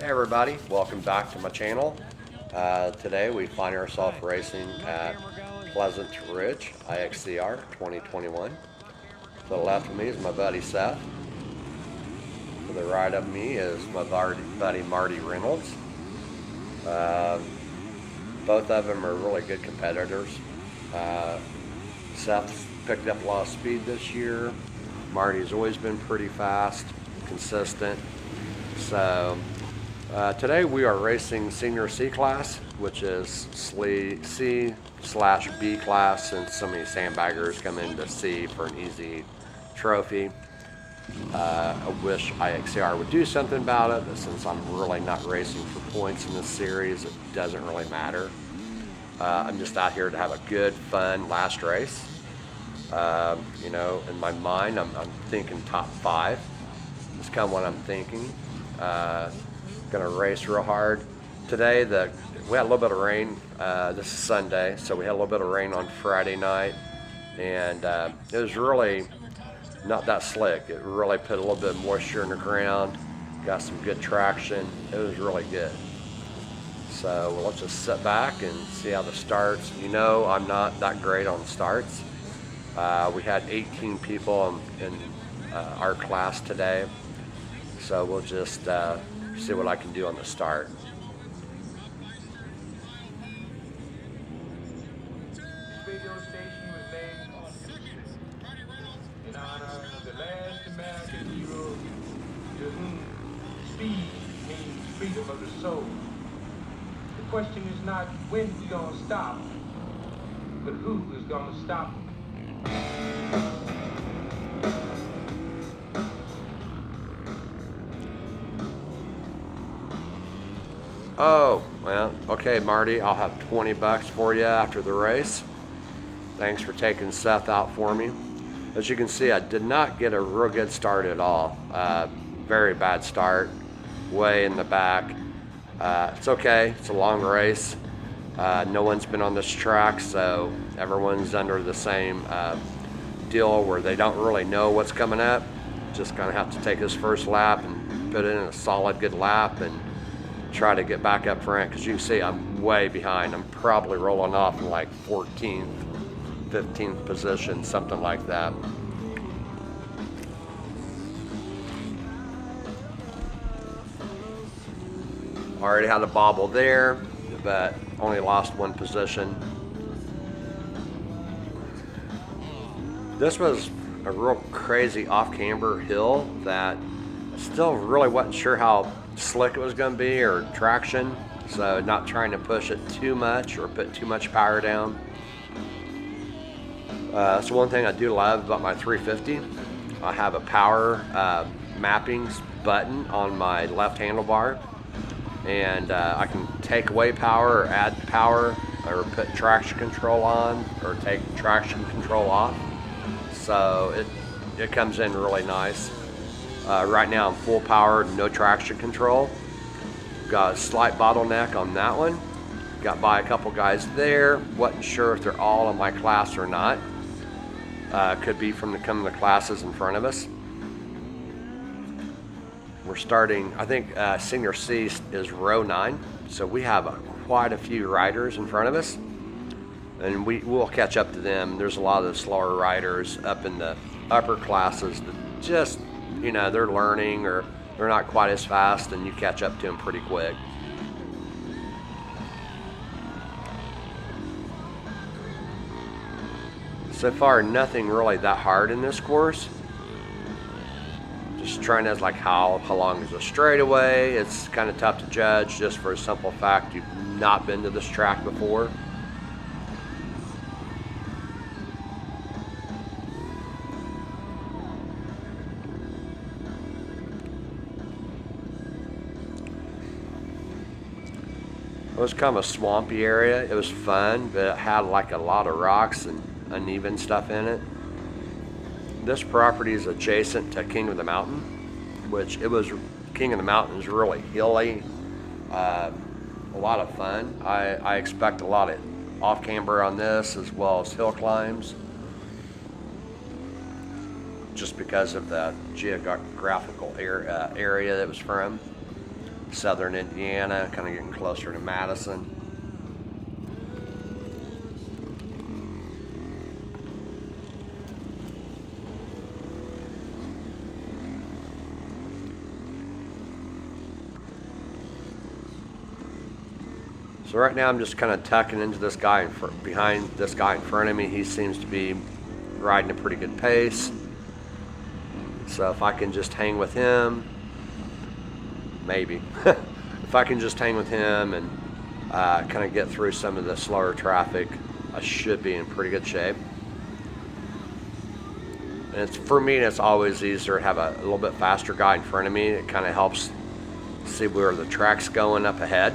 Hey everybody, welcome back to my channel. Today we find ourselves racing at Pleasant Ridge, IXCR 2021. To the left of me is my buddy Seth. To the right of me is my buddy Marty Reynolds. Both of them are really good competitors. Seth's picked up a lot of speed this year. Marty's always been pretty fast, consistent. So today we are racing senior C class, which is C/B class, since so many sandbaggers come into C for an easy trophy. I wish IXCR would do something about it, but since I'm really not racing for points in this series, it doesn't really matter. I'm just out here to have a good, fun last race. In my mind, I'm thinking top 5. That's kind of what I'm thinking. Gonna race real hard. Today, we had a little bit of rain. This is Sunday, so we had a little bit of rain on Friday night, and it was really not that slick. It really put a little bit of moisture in the ground, got some good traction. It was really good. So let's just sit back and see how the starts. I'm not that great on starts. We had 18 people in our class today, so we'll just see what I can do on the start. Radio station was named in honor of the last American hero to whom speed means freedom of the soul. The question is not when we're gonna stop, but who is gonna stop him. Oh, well, okay, Marty, I'll have 20 bucks for you after the race. Thanks for taking Seth out for me. As you can see, I did not get a real good start at all. Very bad start, way in the back. It's okay, it's a long race. No one's been on this track, so everyone's under the same deal where they don't really know what's coming up. Just gonna have to take this first lap and put in a solid good lap and try to get back up front, because you can see I'm way behind. I'm probably rolling off in like 14th, 15th position, something like that. Already had a bobble there, but only lost 1 position. This was a real crazy off-camber hill that still really wasn't sure how slick it was going to be or traction, so not trying to push it too much or put too much power down. That's one thing I do love about my 350. I have a power mappings button on my left handlebar, and I can take away power or add power, or put traction control on or take traction control off, so it comes in really nice. Right now I'm full power, no traction control. Got a slight bottleneck on that one. Got by a couple guys there. Wasn't sure if they're all in my class or not. Could be from the classes in front of us. We're starting, I think senior C is row 9. So we have quite a few riders in front of us, and we'll catch up to them. There's a lot of the slower riders up in the upper classes that just, they're learning, or they're not quite as fast, and you catch up to them pretty quick. So far, nothing really that hard in this course. Just trying to, like, how long is a straightaway. It's kind of tough to judge just for a simple fact you've not been to this track before. It was kind of a swampy area. It was fun, but it had like a lot of rocks and uneven stuff in it. This property is adjacent to King of the Mountain, which King of the Mountain is really hilly. A lot of fun. I expect a lot of off camber on this, as well as hill climbs. just because of the geographical area that it was from. southern Indiana, kind of getting closer to Madison. So right now I'm just kind of tucking into this guy behind this guy in front of me. He seems to be riding a pretty good pace. So if I can just hang with him, maybe. If I can just hang with him and kind of get through some of the slower traffic, I should be in pretty good shape. And for me, it's always easier to have a little bit faster guy in front of me. It kind of helps see where the track's going up ahead.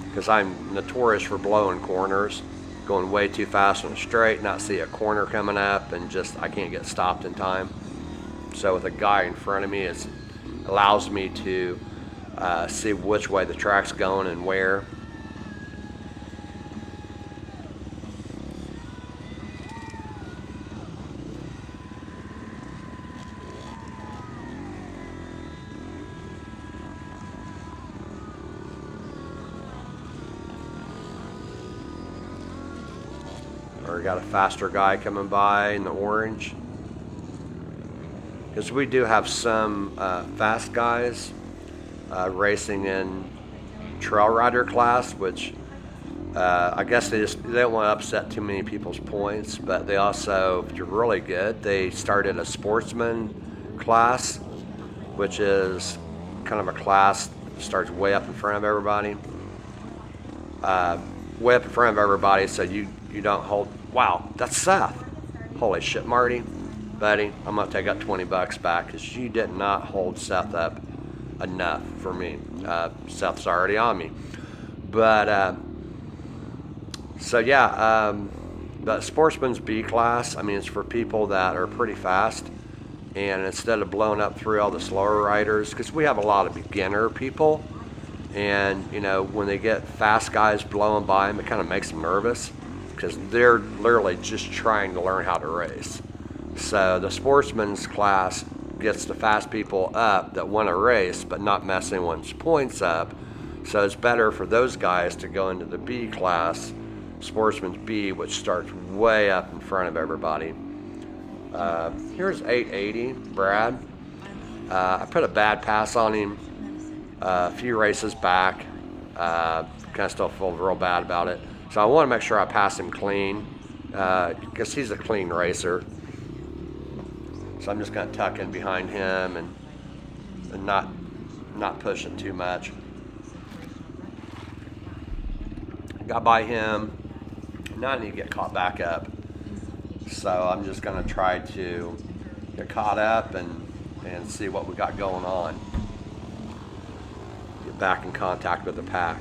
Because I'm notorious for blowing corners, going way too fast on a straight, not see a corner coming up, and just I can't get stopped in time. So with a guy in front of me, it allows me to see which way the track's going and where. Or got a faster guy coming by in the orange. Because we do have some fast guys racing in trail rider class, which I guess they don't want to upset too many people's points, but they also, if you're really good, they started a sportsman class, which is kind of a class that starts way up in front of everybody. Way up in front of everybody, so you don't hold. Wow, that's Seth. Holy shit, Marty, buddy, I'm gonna take that $20 back because you did not hold Seth up enough for me. Seth's already on me, but so yeah, the Sportsman's B class, I mean, it's for people that are pretty fast, and instead of blowing up through all the slower riders, because we have a lot of beginner people, and you know, when they get fast guys blowing by them, it kind of makes them nervous because they're literally just trying to learn how to race. So the Sportsman's class gets the fast people up that want to race but not mess anyone's points up. So it's better for those guys to go into the B class, Sportsman's B, which starts way up in front of everybody. Here's 880, Brad. I put a bad pass on him a few races back. Kind of still feel real bad about it. So I want to make sure I pass him clean because he's a clean racer. So I'm just going to tuck in behind him and not push it too much. Got by him. Now I need to get caught back up. So I'm just going to try to get caught up and see what we got going on. Get back in contact with the pack.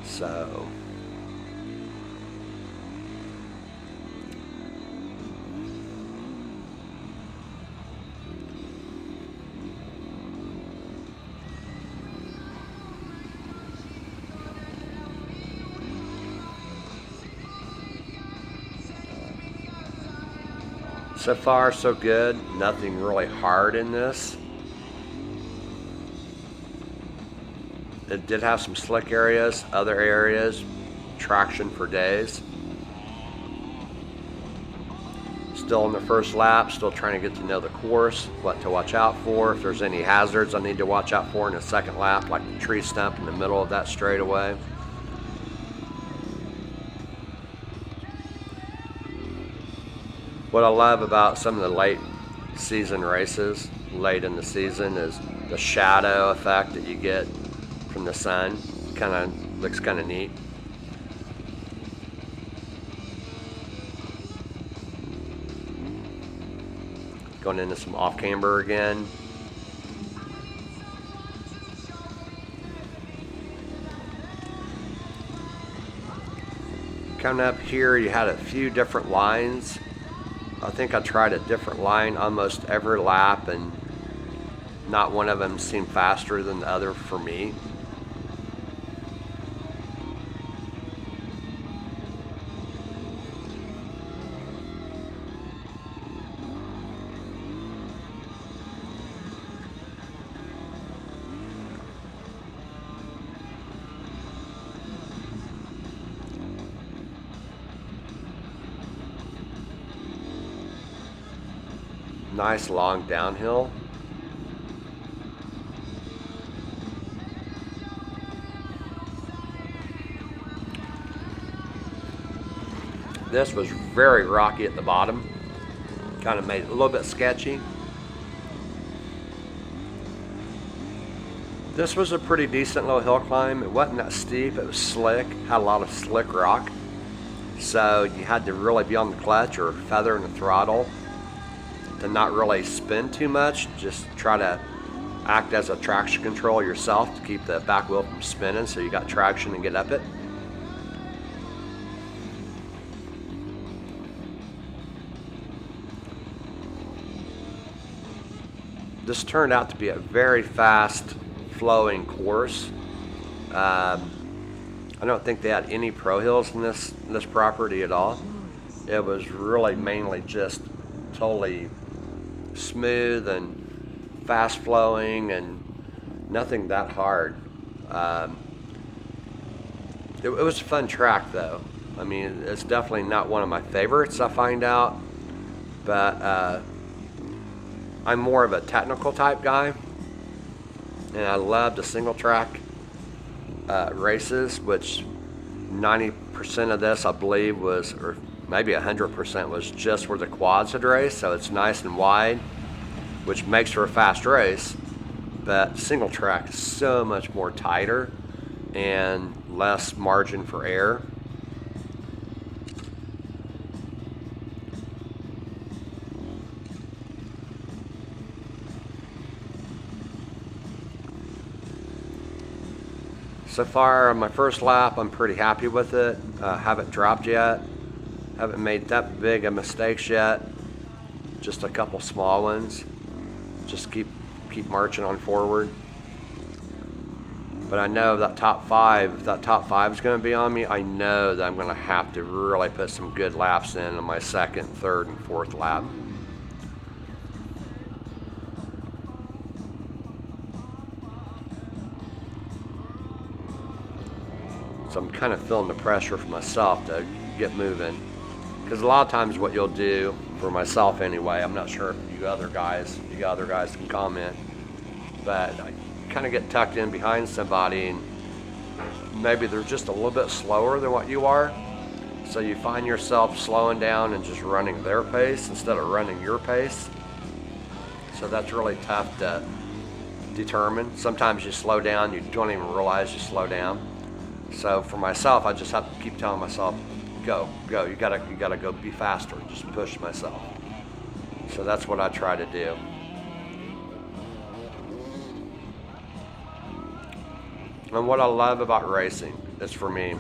So so far so good. Nothing really hard in this. It did have some slick areas, other areas, traction for days. Still in the first lap, still trying to get to know the course, what to watch out for. If there's any hazards I need to watch out for in the second lap, like the tree stump in the middle of that straightaway. What I love about some of the late season races, late in the season, is the shadow effect that you get from the sun. Kind of looks kind of neat. Going into some off camber again. Coming up here, you had a few different lines. I think I tried a different line almost every lap, and not one of them seemed faster than the other for me. nice long downhill. This was very rocky at the bottom. Kind of made it a little bit sketchy. This was a pretty decent little hill climb. It wasn't that steep, it was slick, had a lot of slick rock. So you had to really be on the clutch or feathering the throttle to not really spin too much. Just try to act as a traction control yourself to keep the back wheel from spinning so you got traction and get up it. This turned out to be a very fast flowing course. I don't think they had any pro hills in this property at all. It was really mainly just totally smooth and fast flowing and nothing that hard. It was a fun track though. I mean, it's definitely not one of my favorites, I find out, but I'm more of a technical type guy, and I love the single track races, which 90% of this I believe was, or maybe 100% was just where the quads had raced, so it's nice and wide, which makes for a fast race. But single track is so much more tighter and less margin for error. So far, on my first lap, I'm pretty happy with it. Haven't dropped yet. Haven't made that big of mistakes yet. Just a couple small ones. Just keep marching on forward. But I know that top five, if that top five is going to be on me, I know that I'm going to have to really put some good laps in on my second, third, and fourth lap. So I'm kind of feeling the pressure for myself to get moving. Because a lot of times what you'll do, for myself anyway, I'm not sure if you other guys can comment, but I kind of get tucked in behind somebody and maybe they're just a little bit slower than what you are. So you find yourself slowing down and just running their pace instead of running your pace. So that's really tough to determine. Sometimes you slow down, you don't even realize you slow down. So for myself, I just have to keep telling myself, go, you gotta go be faster, just push myself. So that's what I try to do. And what I love about racing is, for me,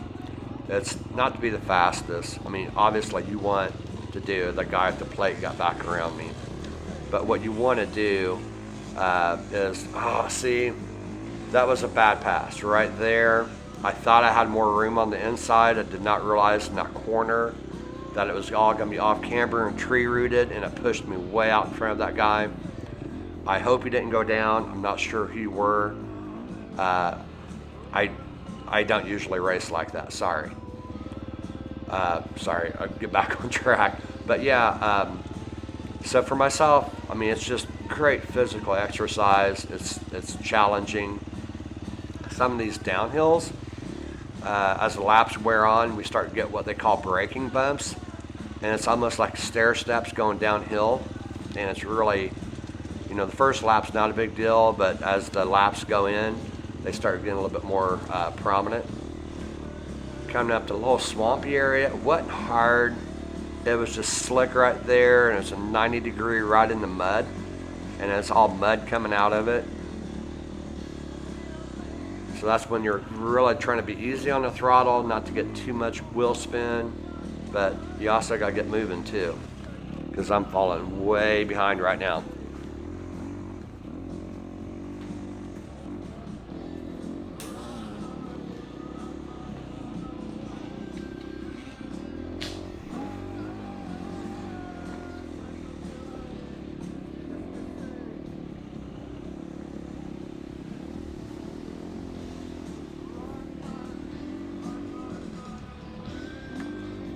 it's not to be the fastest. I mean, obviously you want to do, the guy at the plate got back around me. But what you want to do is, see, that was a bad pass right there. I thought I had more room on the inside. I did not realize in that corner that it was all going to be off camber and tree rooted, and it pushed me way out in front of that guy. I hope he didn't go down. I'm not sure who you were. I don't usually race like that. Sorry. Sorry. I'll get back on track. But yeah, so for myself, I mean, it's just great physical exercise. It's challenging. Some of these downhills, as the laps wear on, we start to get what they call braking bumps, and it's almost like stair steps going downhill. And it's really, the first lap's not a big deal, but as the laps go in, they start getting a little bit more prominent. Coming up to a little swampy area, it wasn't hard. It was just slick right there, and it's a 90-degree right in the mud, and it's all mud coming out of it. So that's when you're really trying to be easy on the throttle, not to get too much wheel spin, but you also got to get moving too, because I'm falling way behind right now.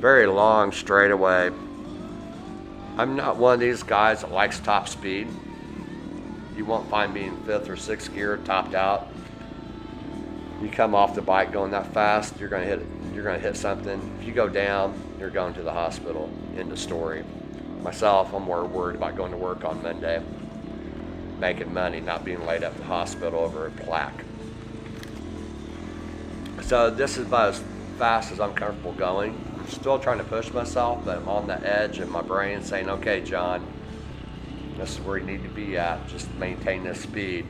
Very long straightaway. I'm not one of these guys that likes top speed. You won't find me in 5th or 6th gear topped out. You come off the bike going that fast, you're gonna hit something. If you go down, you're going to the hospital. End of story. Myself, I'm more worried about going to work on Monday, making money, not being laid up at the hospital over a plaque. So this is about as fast as I'm comfortable going. I'm still trying to push myself, but I'm on the edge of my brain saying, okay, John, this is where you need to be at. Just maintain this speed.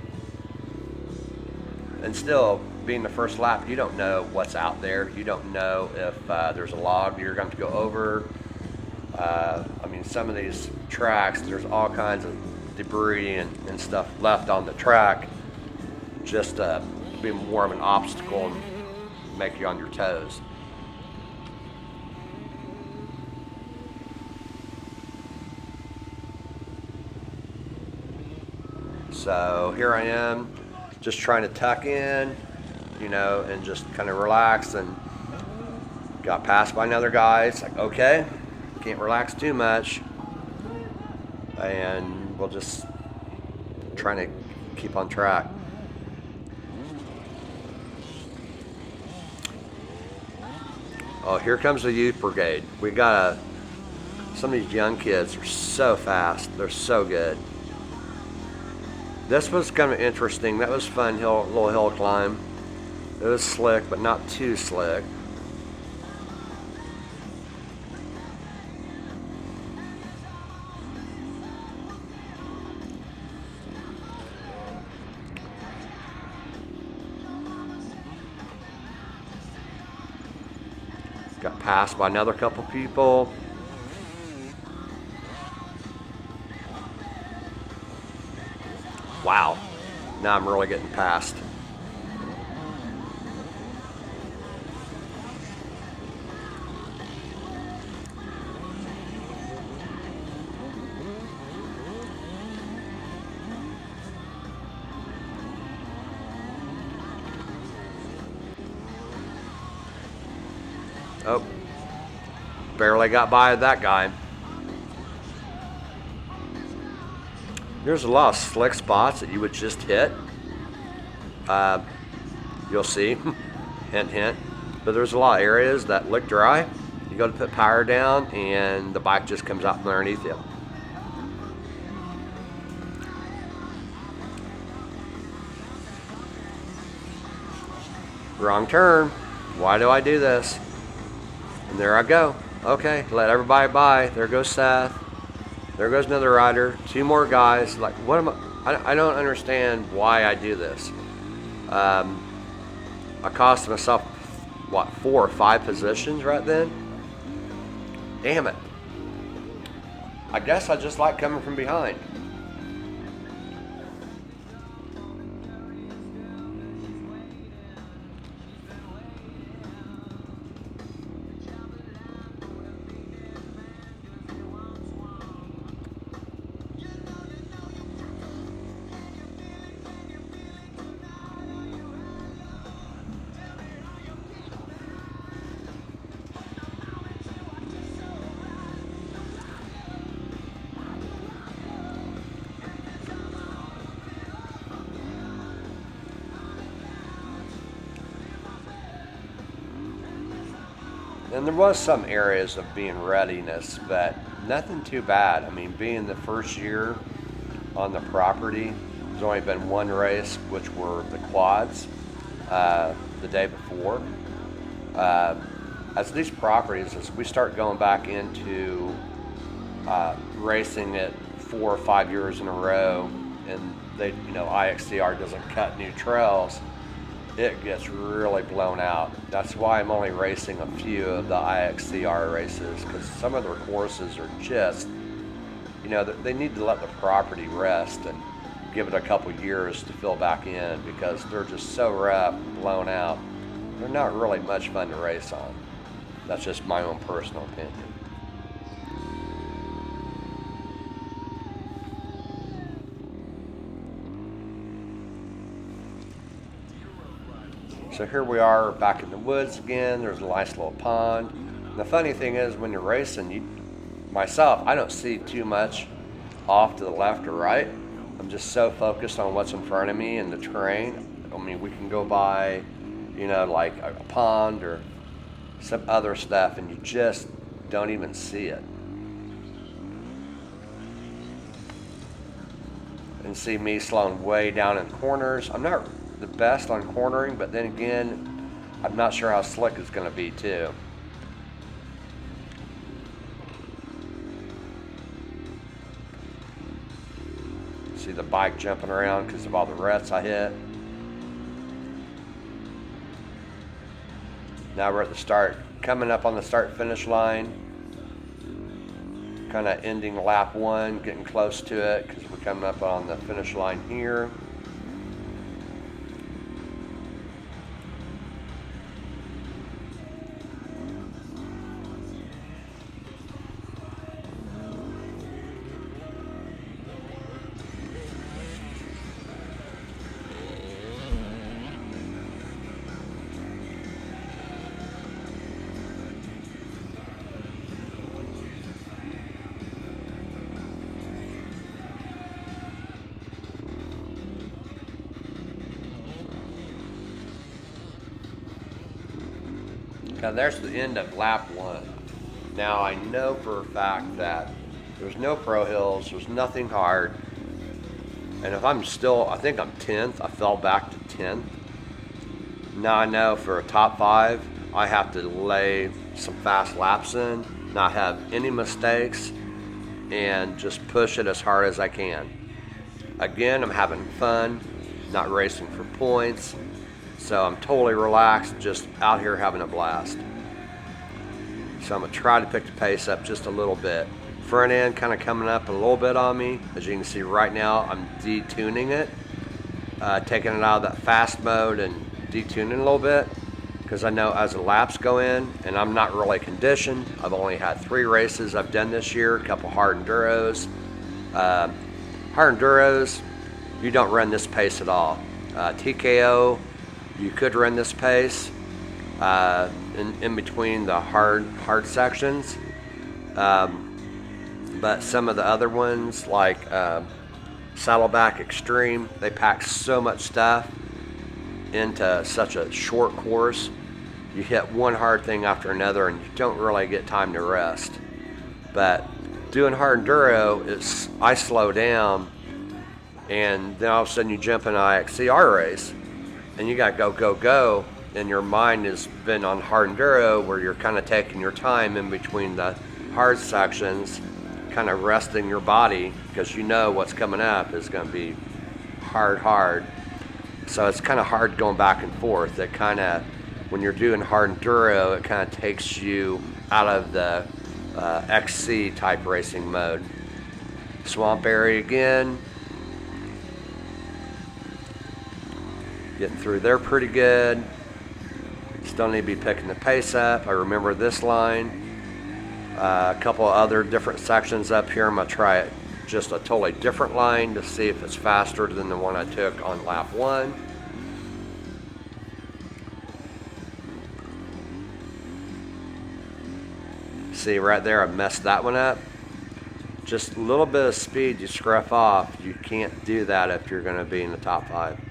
And still, being the first lap, you don't know what's out there. You don't know if there's a log you're going to go over. I mean, some of these tracks, there's all kinds of debris and stuff left on the track just to be more of an obstacle and make you on your toes. So here I am, just trying to tuck in, you know, and just kind of relax, and got passed by another guy. It's like, okay, can't relax too much, and we'll just trying to keep on track. Oh, here comes the youth brigade. We got some of these young kids are so fast. They're so good. This was kind of interesting. That was fun, little hill climb. It was slick, but not too slick. Got passed by another couple people. Wow, now I'm really getting passed. Oh, barely got by that guy. There's a lot of slick spots that you would just hit. You'll see, hint, hint. But there's a lot of areas that look dry. You go to put power down and the bike just comes out from underneath you. Wrong turn. Why do I do this? And there I go. Okay, let everybody by. There goes Seth. There goes another rider. 2 more guys. Like, what am I don't understand why I do this. I cost myself, what, 4 or 5 positions right then? Damn it. I guess I just like coming from behind. And there was some areas of being readiness, but nothing too bad. I mean, being the first year on the property, there's only been 1 race, which were the quads, the day before. As these properties, as we start going back into racing it 4 or 5 years in a row, and they, you know, IXCR doesn't cut new trails, it gets really blown out. That's why I'm only racing a few of the IXCR races, because some of their courses are just, you know, they need to let the property rest and give it a couple years to fill back in, because they're just so rough, blown out. They're not really much fun to race on. That's just my own personal opinion. So here we are back in the woods again. There's a nice little pond. And the funny thing is, when you're racing, myself, I don't see too much off to the left or right. I'm just so focused on what's in front of me and the terrain. I mean, we can go by, you know, like a pond or some other stuff, and you just don't even see it. And see me slowing way down in corners. I'm not the best on cornering, but then again, I'm not sure how slick it's going to be too. See the bike jumping around because of all the ruts I hit. Now we're at the start, coming up on the start finish line. Kind of ending lap 1, getting close to it because we're coming up on the finish line here. Now there's the end of lap 1. Now I know for a fact that there's no pro hills, there's nothing hard. And if I'm still, I think I'm 10th, I fell back to 10th. Now I know for a top 5, I have to lay some fast laps in, not have any mistakes, and just push it as hard as I can. Again, I'm having fun, not racing for points. So I'm totally relaxed, just out here having a blast. So I'm gonna try to pick the pace up just a little bit. Front end kind of coming up a little bit on me. As you can see right now, I'm detuning it, taking it out of that fast mode and detuning a little bit, because I know as the laps go in, and I'm not really conditioned. I've only had 3 races I've done this year, a couple hard enduros. Hard enduros, you don't run this pace at all. TKO, you could run this pace in between the hard sections, but some of the other ones like Saddleback Extreme, they pack so much stuff into such a short course. You hit one hard thing after another and you don't really get time to rest. But doing hard enduro, I slow down, and then all of a sudden you jump in an IXCR race and you got go, and your mind has been on hard enduro where you're kind of taking your time in between the hard sections, kind of resting your body because you know what's coming up is going to be hard. So it's kind of hard going back and forth. It kind of, when you're doing hard enduro, it kind of takes you out of the XC type racing mode. Swamp area again. Getting through there pretty good. Still need to be picking the pace up. I remember this line. A couple of other different sections up here. I'm going to try just a totally different line to see if it's faster than the one I took on lap 1. See right there, I messed that one up. Just a little bit of speed you scruff off. You can't do that if you're going to be in the top 5.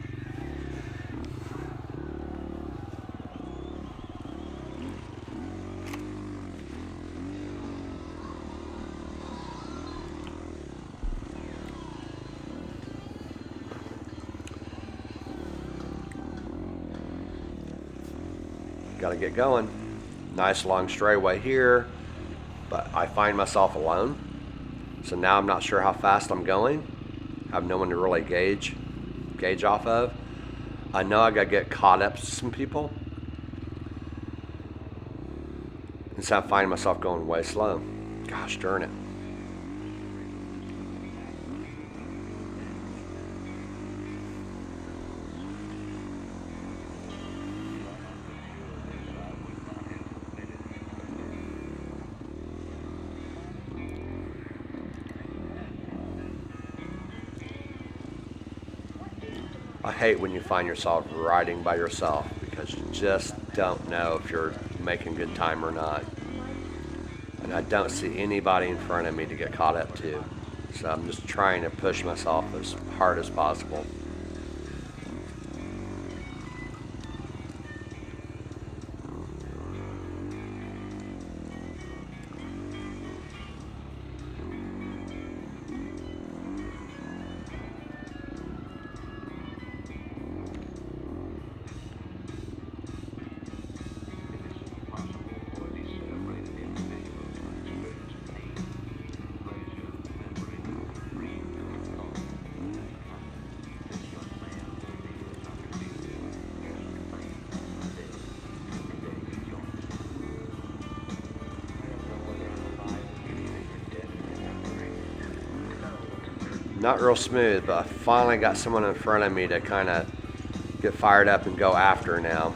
Got to get going. Nice long straightaway here, but I find myself alone. So now I'm not sure how fast I'm going. I have no one to really gauge off of. I know I got to get caught up to some people. And so I'm finding myself going way slow. Gosh darn it. I hate when you find yourself riding by yourself because you just don't know if you're making good time or not. And I don't see anybody in front of me to get caught up to. So I'm just trying to push myself as hard as possible. Not real smooth, but I finally got someone in front of me to kind of get fired up and go after now.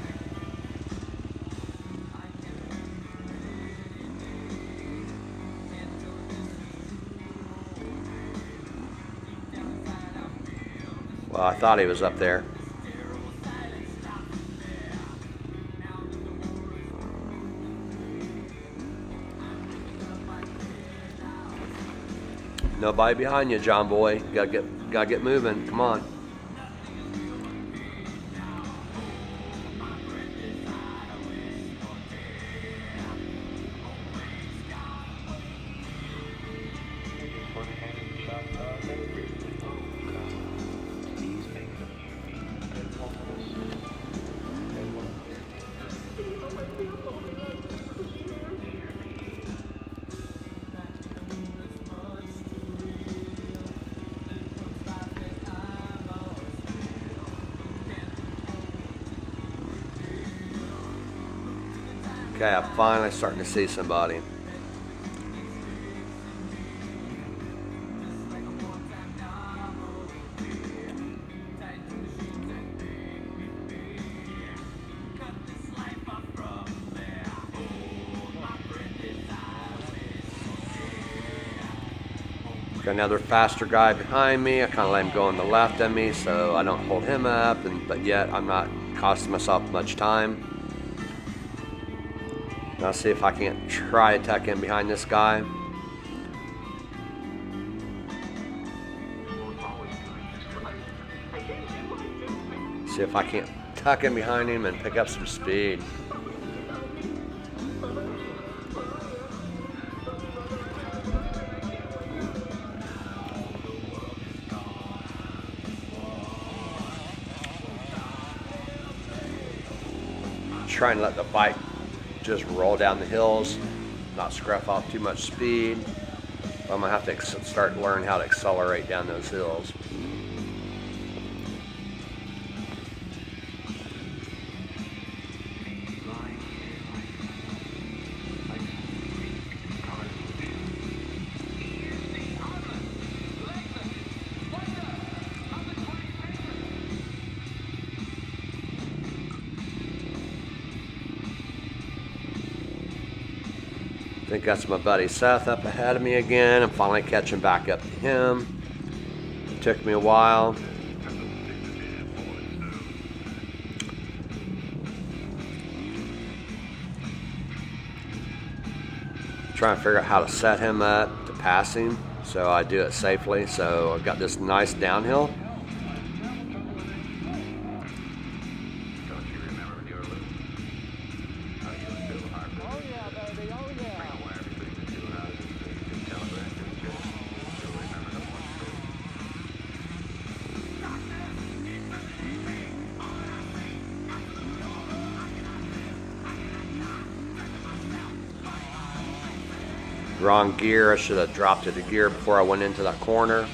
Well, I thought he was up there. Nobody behind you, John boy. Gotta get moving. Come on. Okay, I'm finally starting to see somebody. Got another faster guy behind me. I kind of let him go on the left of me so I don't hold him up, but yet I'm not costing myself much time. Now see if I can't try to tuck in behind this guy. See if I can't tuck in behind him and pick up some speed. Trying to let the bike just roll down the hills, not scruff off too much speed. I'm gonna have to start learning how to accelerate down those hills. I think that's my buddy Seth up ahead of me again. I'm finally catching back up to him. It took me a while. Trying to figure out how to set him up to pass him so I do it safely. So I've got this nice downhill. Wrong gear. I should have dropped it a gear before I went into that corner.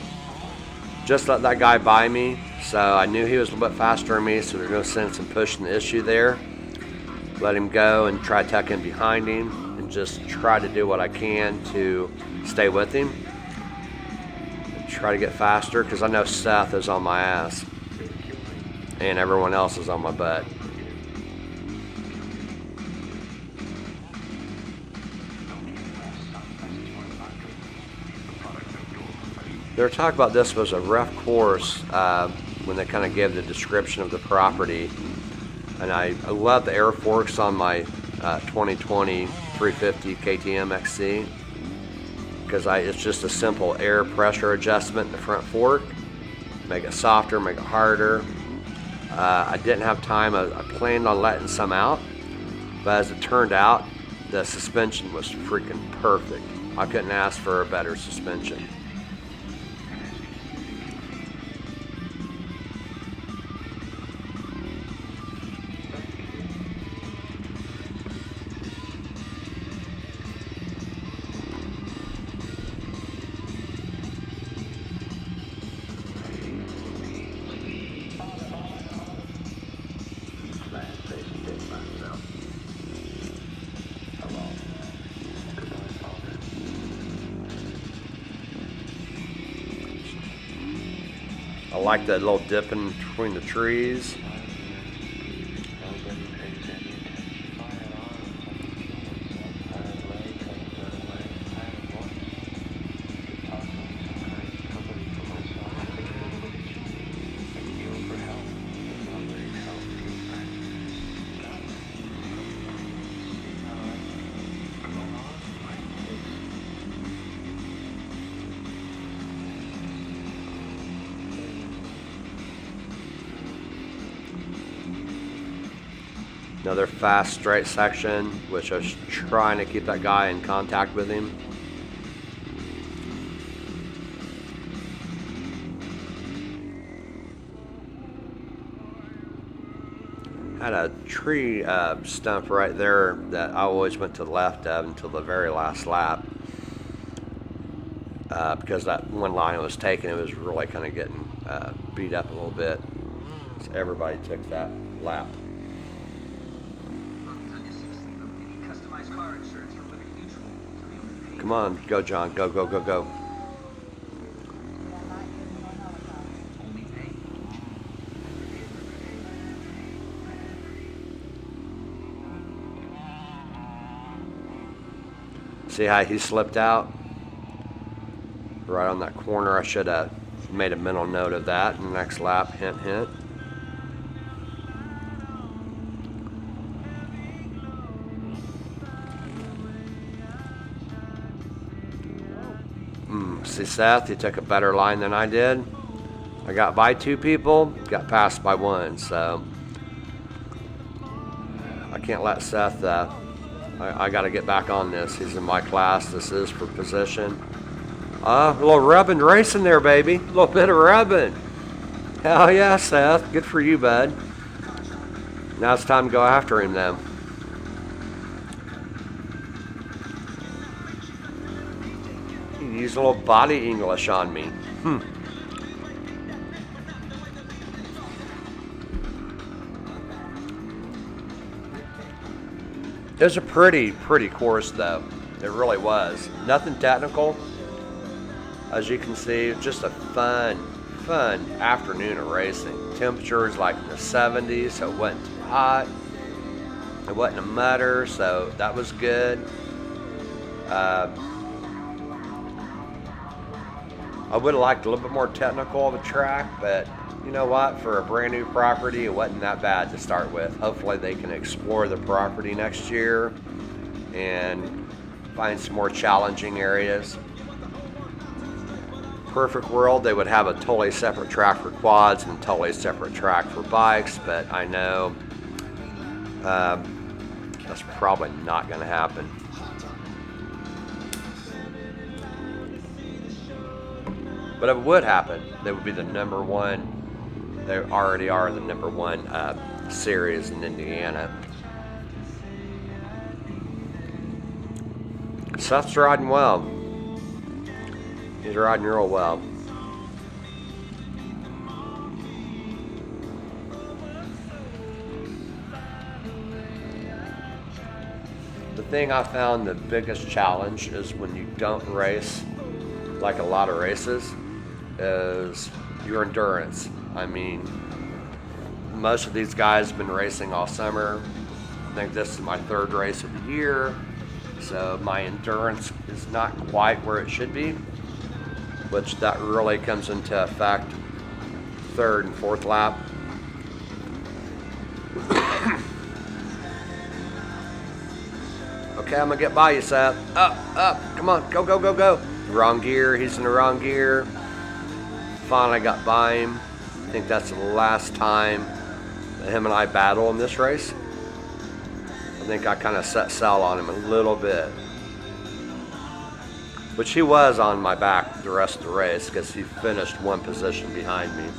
Just let that guy by me, so I knew he was a little bit faster than me, so there's no sense in pushing the issue there. Let him go and try tucking behind him and just try to do what I can to stay with him. Try to get faster because I know Seth is on my ass and everyone else is on my butt. They were talking about this was a rough course when they kind of gave the description of the property. And I love the air forks on my 2020 350 KTM XC, because it's just a simple air pressure adjustment in the front fork. Make it softer, make it harder. I didn't have time. I planned on letting some out, but as it turned out, the suspension was freaking perfect. I couldn't ask for a better suspension. I like that little dip in between the trees. Another fast straight section, which I was trying to keep that guy in contact with him. Had a tree stump right there that I always went to the left of until the very last lap. Because that one line I was taking, it was really kind of getting beat up a little bit. So everybody took that lap. Come on, go John, go, go, go, go. See how he slipped out? Right on that corner. I should have made a mental note of that in the next lap, hint, hint. See Seth, he took a better line than I did. I got by 2 people, got passed by 1, so I can't let Seth, I got to get back on this. He's in my class, this is for position. A little rubbing racing there, baby, a little bit of rubbing. Hell yeah, Seth, good for you, bud. Now it's time to go after him though. Use a little body English on me. It was a pretty course though. It really was. Nothing technical. As you can see, just a fun afternoon of racing. Temperatures like in the 70s, so it wasn't too hot. It wasn't a mutter, so that was good. I would have liked a little bit more technical of a track, but you know what? For a brand new property, it wasn't that bad to start with. Hopefully they can explore the property next year and find some more challenging areas. Perfect world, they would have a totally separate track for quads and a totally separate track for bikes, but I know that's probably not going to happen. But if it would happen, they would be the number 1. They already are the number 1 series in Indiana. Seth's riding well. He's riding real well. The thing I found the biggest challenge is when you don't race like a lot of races is your endurance. I mean, most of these guys have been racing all summer. I think this is my 3rd race of the year, so my endurance is not quite where it should be, which that really comes into effect 3rd and 4th lap. Okay, I'm gonna get by you, Seth. Up, come on, go, go, go, go. Wrong gear, he's in the wrong gear. Finally got by him. I think that's the last time that him and I battle in this race. I think I kind of set sail on him a little bit. Which he was on my back the rest of the race because he finished one position behind me.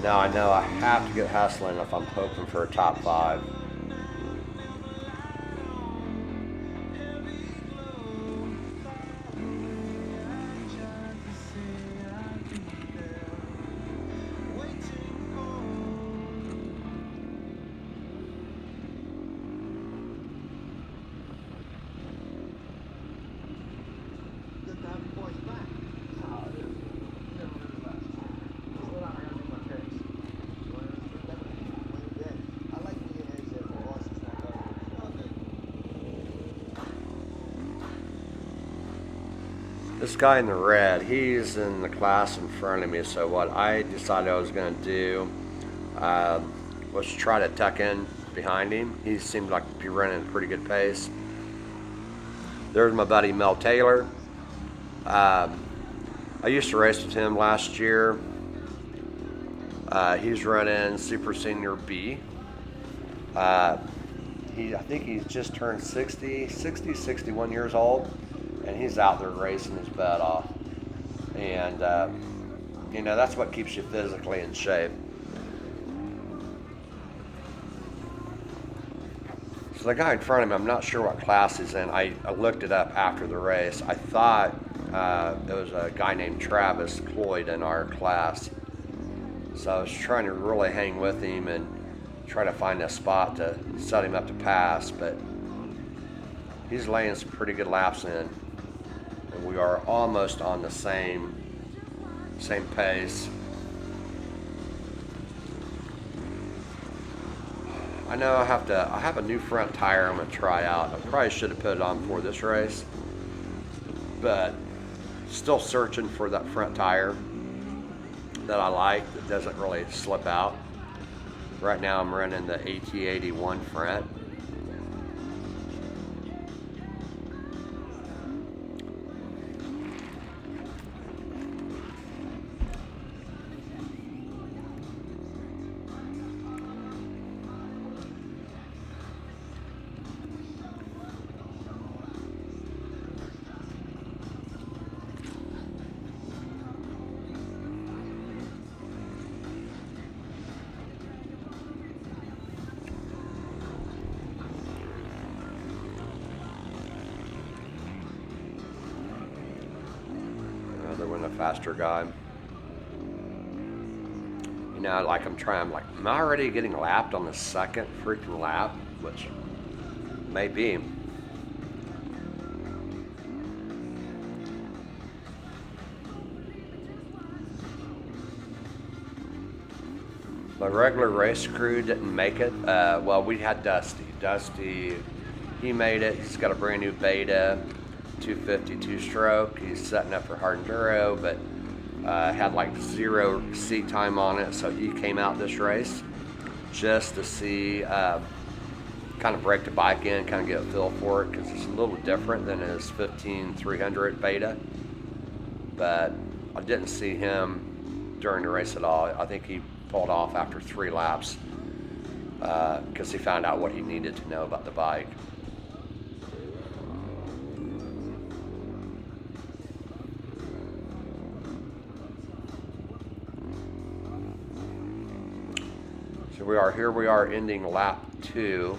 Now I know I have to get hustling if I'm hoping for a top 5. This guy in the red, he's in the class in front of me, so what I decided I was going to do was try to tuck in behind him. He seemed like to be running a pretty good pace. There's my buddy Mel Taylor. I used to race with him last year. He's running Super Senior B. I think he's just turned 61 years old. And he's out there racing his butt off. And, you know, that's what keeps you physically in shape. So the guy in front of me, I'm not sure what class he's in. I looked it up after the race. I thought there was a guy named Travis Cloyd in our class. So I was trying to really hang with him and try to find a spot to set him up to pass. But he's laying some pretty good laps in. We are almost on the same pace. I know I have a new front tire I'm gonna try out. I probably should have put it on for this race, but still searching for that front tire that I like that doesn't really slip out. Right now I'm running the AT81 front. A faster guy. You know, like am I already getting lapped on the second freaking lap? Which may be. The regular race crew didn't make it. Well, we had Dusty. Dusty, he made it. He's got a brand new Beta 252 stroke. He's setting up for hard enduro, but had like 0 seat time on it, so he came out this race just to see, kind of break the bike in, kind of get a feel for it, because it's a little different than his 15300 Beta. But I didn't see him during the race at all. I think he pulled off after 3 laps because he found out what he needed to know about the bike. We are ending lap 2.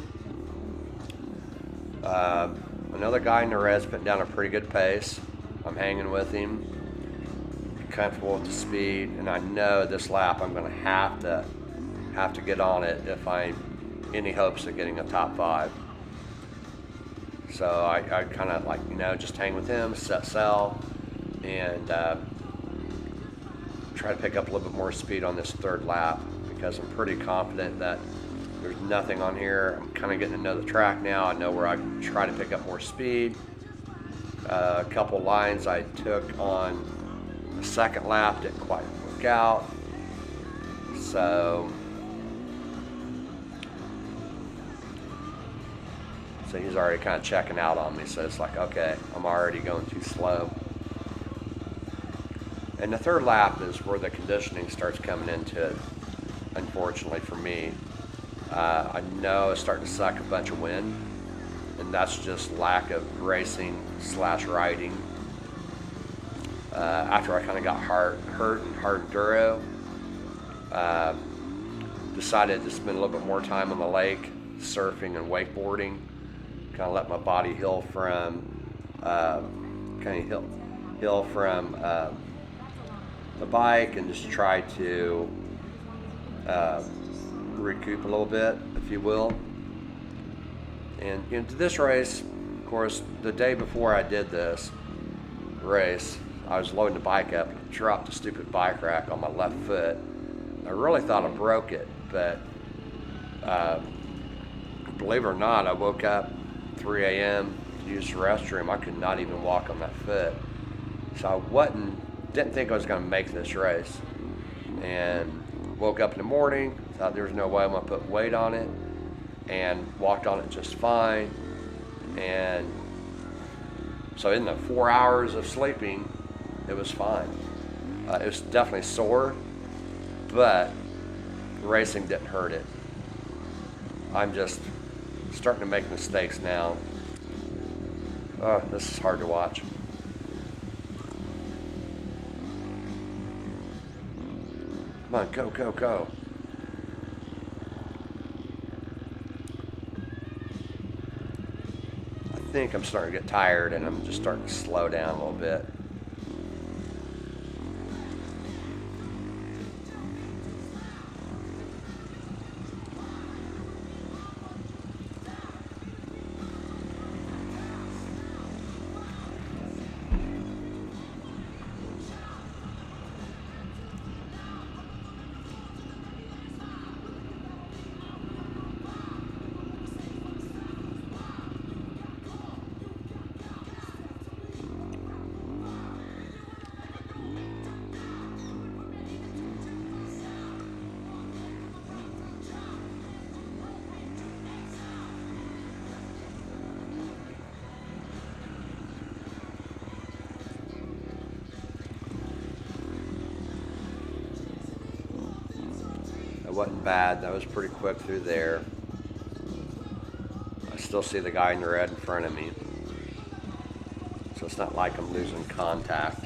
Another guy in the red's putting down a pretty good pace. I'm hanging with him, comfortable with the speed, and I know this lap I'm going to have to get on it if I'm any hopes of getting a top 5. So I kind of like, you know, just hang with him, set sail, and try to pick up a little bit more speed on this 3rd lap, because I'm pretty confident that there's nothing on here. I'm kind of getting to know the track now. I know where I can try to pick up more speed. A couple lines I took on the 2nd lap didn't quite work out. So So he's already kind of checking out on me. So it's like, okay, I'm already going too slow. And the third lap is where the conditioning starts coming into it, unfortunately for me. I know it's starting to suck a bunch of wind, and that's just lack of racing / riding. After I kind of got hurt in hard enduro, decided to spend a little bit more time on the lake, surfing and wakeboarding, kind of let my body heal from, the bike, and just try to recoup a little bit, if you will. And into this race, of course, the day before I did this race, I was loading the bike up and dropped the stupid bike rack on my left foot. I really thought I broke it, but believe it or not, I woke up 3 a.m. to use the restroom. I could not even walk on that foot. So I didn't think I was going to make this race. And woke up in the morning, thought there was no way I'm going to put weight on it, and walked on it just fine. And so in the 4 hours of sleeping, it was fine. It was definitely sore, but racing didn't hurt it. I'm just starting to make mistakes now. Oh, this is hard to watch. Come on, go, go, go. I think I'm starting to get tired, and I'm just starting to slow down a little bit. Wasn't bad. That was pretty quick through there. I still see the guy in the red in front of me, so it's not like I'm losing contact.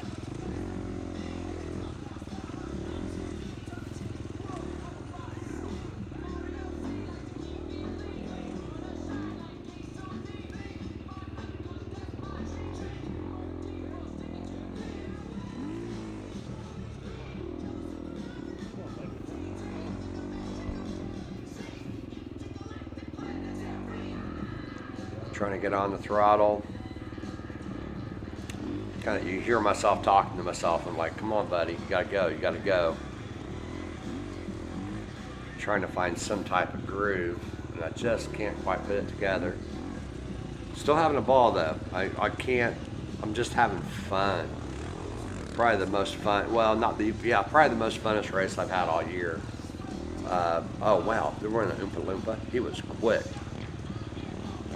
Trying to get on the throttle. You hear myself talking to myself. I'm like, come on, buddy, you gotta go, you gotta go. Trying to find some type of groove, and I just can't quite put it together. Still having a ball though. I'm just having fun. Probably the most fun, probably the most funnest race I've had all year. Oh wow, they're wearing an Oompa Loompa. He was quick.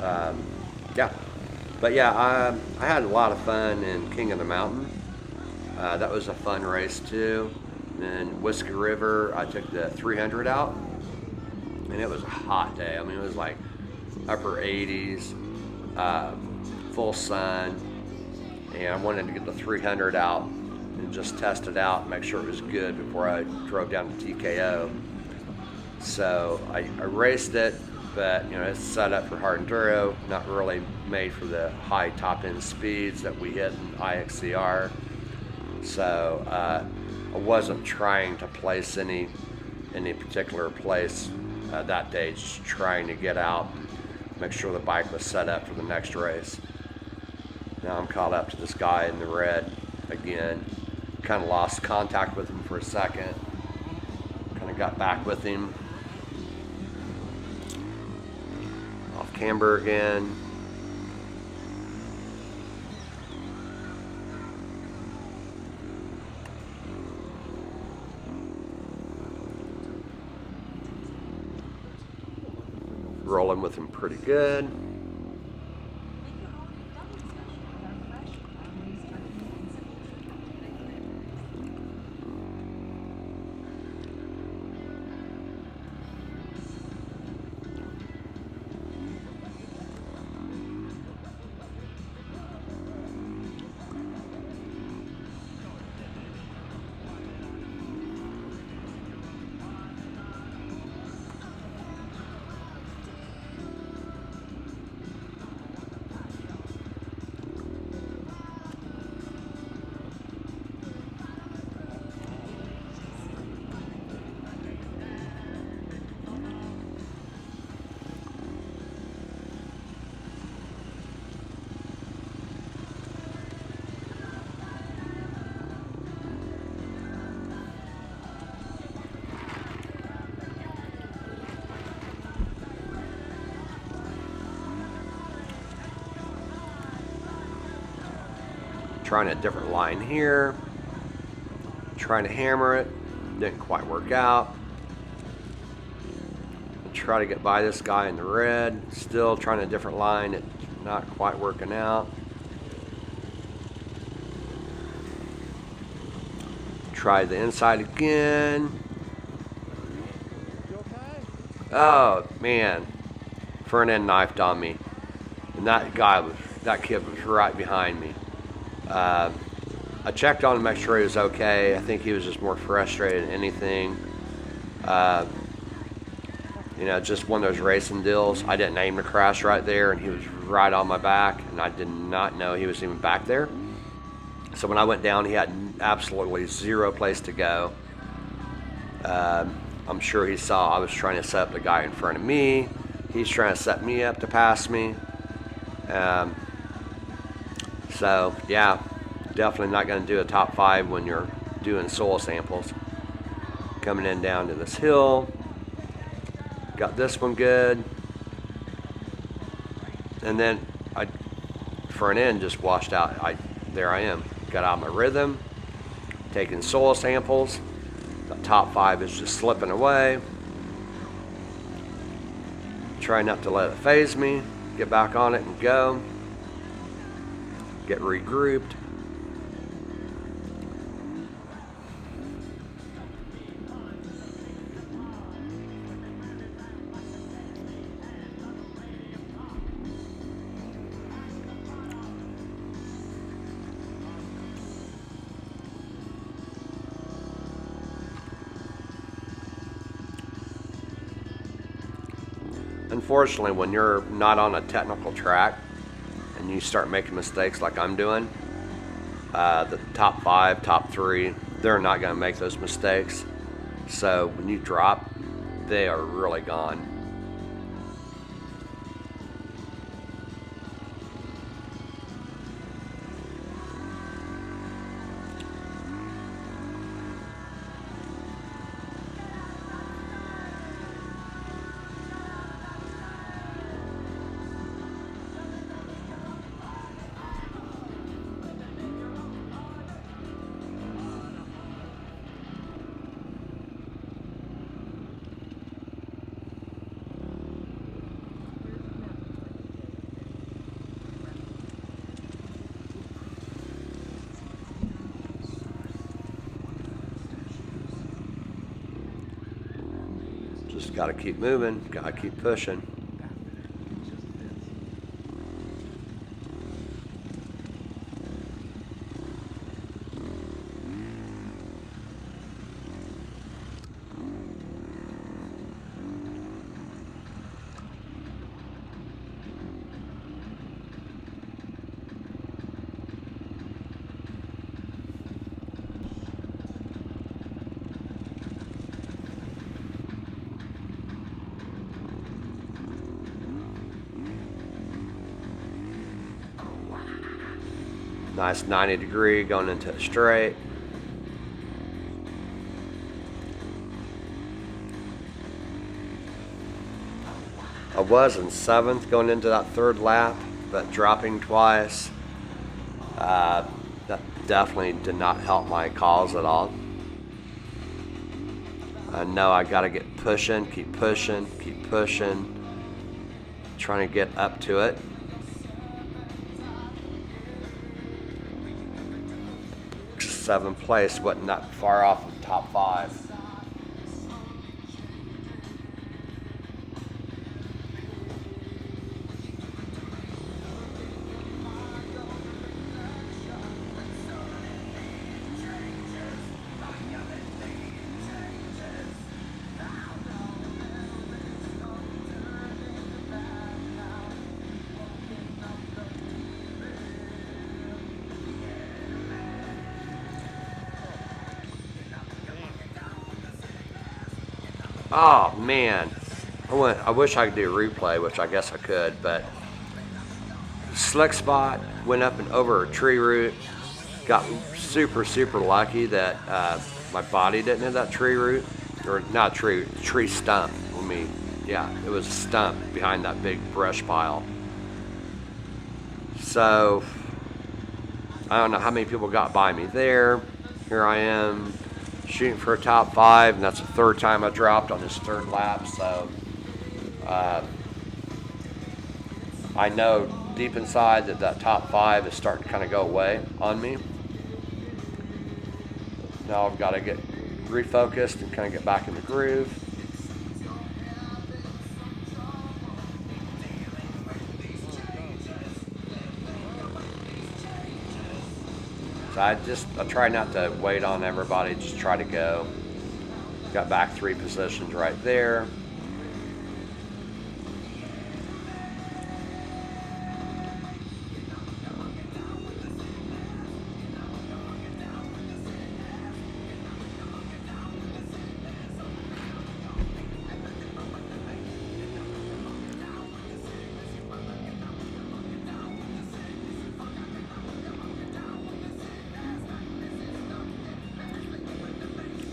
I had a lot of fun in King of the Mountain. That was a fun race too. And Whiskey River, I took the 300 out, and it was a hot day. I mean, it was like upper 80s, full sun, and I wanted to get the 300 out and just test it out and make sure it was good before I drove down to TKO. So I raced it, but it's set up for hard enduro, not really made for the high top end speeds that we hit in IXCR. So I wasn't trying to place any particular place that day, just trying to get out and make sure the bike was set up for the next race. Now I'm caught up to this guy in the red again. Kind of lost contact with him for a second. Kind of got back with him. Off camber again. Rolling with him pretty good. Trying a different line here. Trying to hammer it. Didn't quite work out. Try to get by this guy in the red. Still trying a different line. It's not quite working out. Try the inside again. Oh man, front end knifed on me, and that kid was right behind me. I checked on him to make sure he was okay. I think he was just more frustrated than anything. You know, just one of those racing deals. I didn't aim to crash right there, and he was right on my back, and I did not know he was even back there. So when I went down, he had absolutely zero place to go. I'm sure he saw I was trying to set up the guy in front of me. He's trying to set me up to pass me. So yeah, definitely not going to do a top 5 when you're doing soil samples. Coming in down to this hill. Got this one good. And then front end just washed out. There I am. Got out of my rhythm. Taking soil samples. The top 5 is just slipping away. Try not to let it phase me. Get back on it and go. Get regrouped. Unfortunately, when you're not on a technical track and you start making mistakes like I'm doing, the top 5, top 3, they're not going to make those mistakes. So when you drop, they are really gone. Just got to keep moving, got to keep pushing. Nice 90 degree going into a straight. I was in 7th going into that 3rd lap, but dropping twice, that definitely did not help my cause at all. I know I got to get pushing, keep pushing, trying to get up to it. Seventh place wasn't that far off of top 5. Oh man, I wish I could do a replay, which I guess I could, but slick spot, went up and over a tree root, got super lucky that my body didn't hit that tree root, or not tree stump. It was a stump behind that big brush pile. So I don't know how many people got by me there. Here I am shooting for a top 5, and that's the 3rd time I dropped on this 3rd lap. So I know deep inside that top 5 is starting to kind of go away on me. Now I've got to get refocused and kind of get back in the groove. So I try not to wait on everybody, just try to go. Got back 3 positions right there.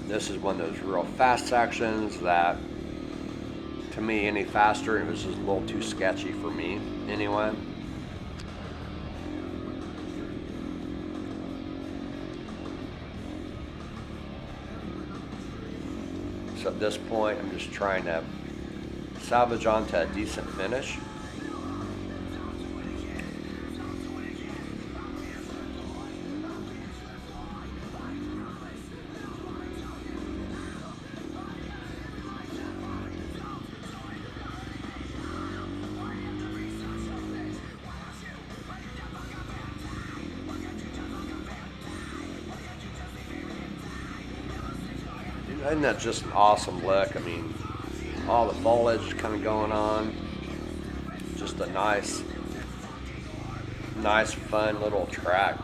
This is one of those real fast sections that, to me, any faster, it was just a little too sketchy for me anyway. So at this point, I'm just trying to salvage onto a decent finish. Isn't that just an awesome look? I mean, all the foliage kind of going on. Just a nice, fun little track.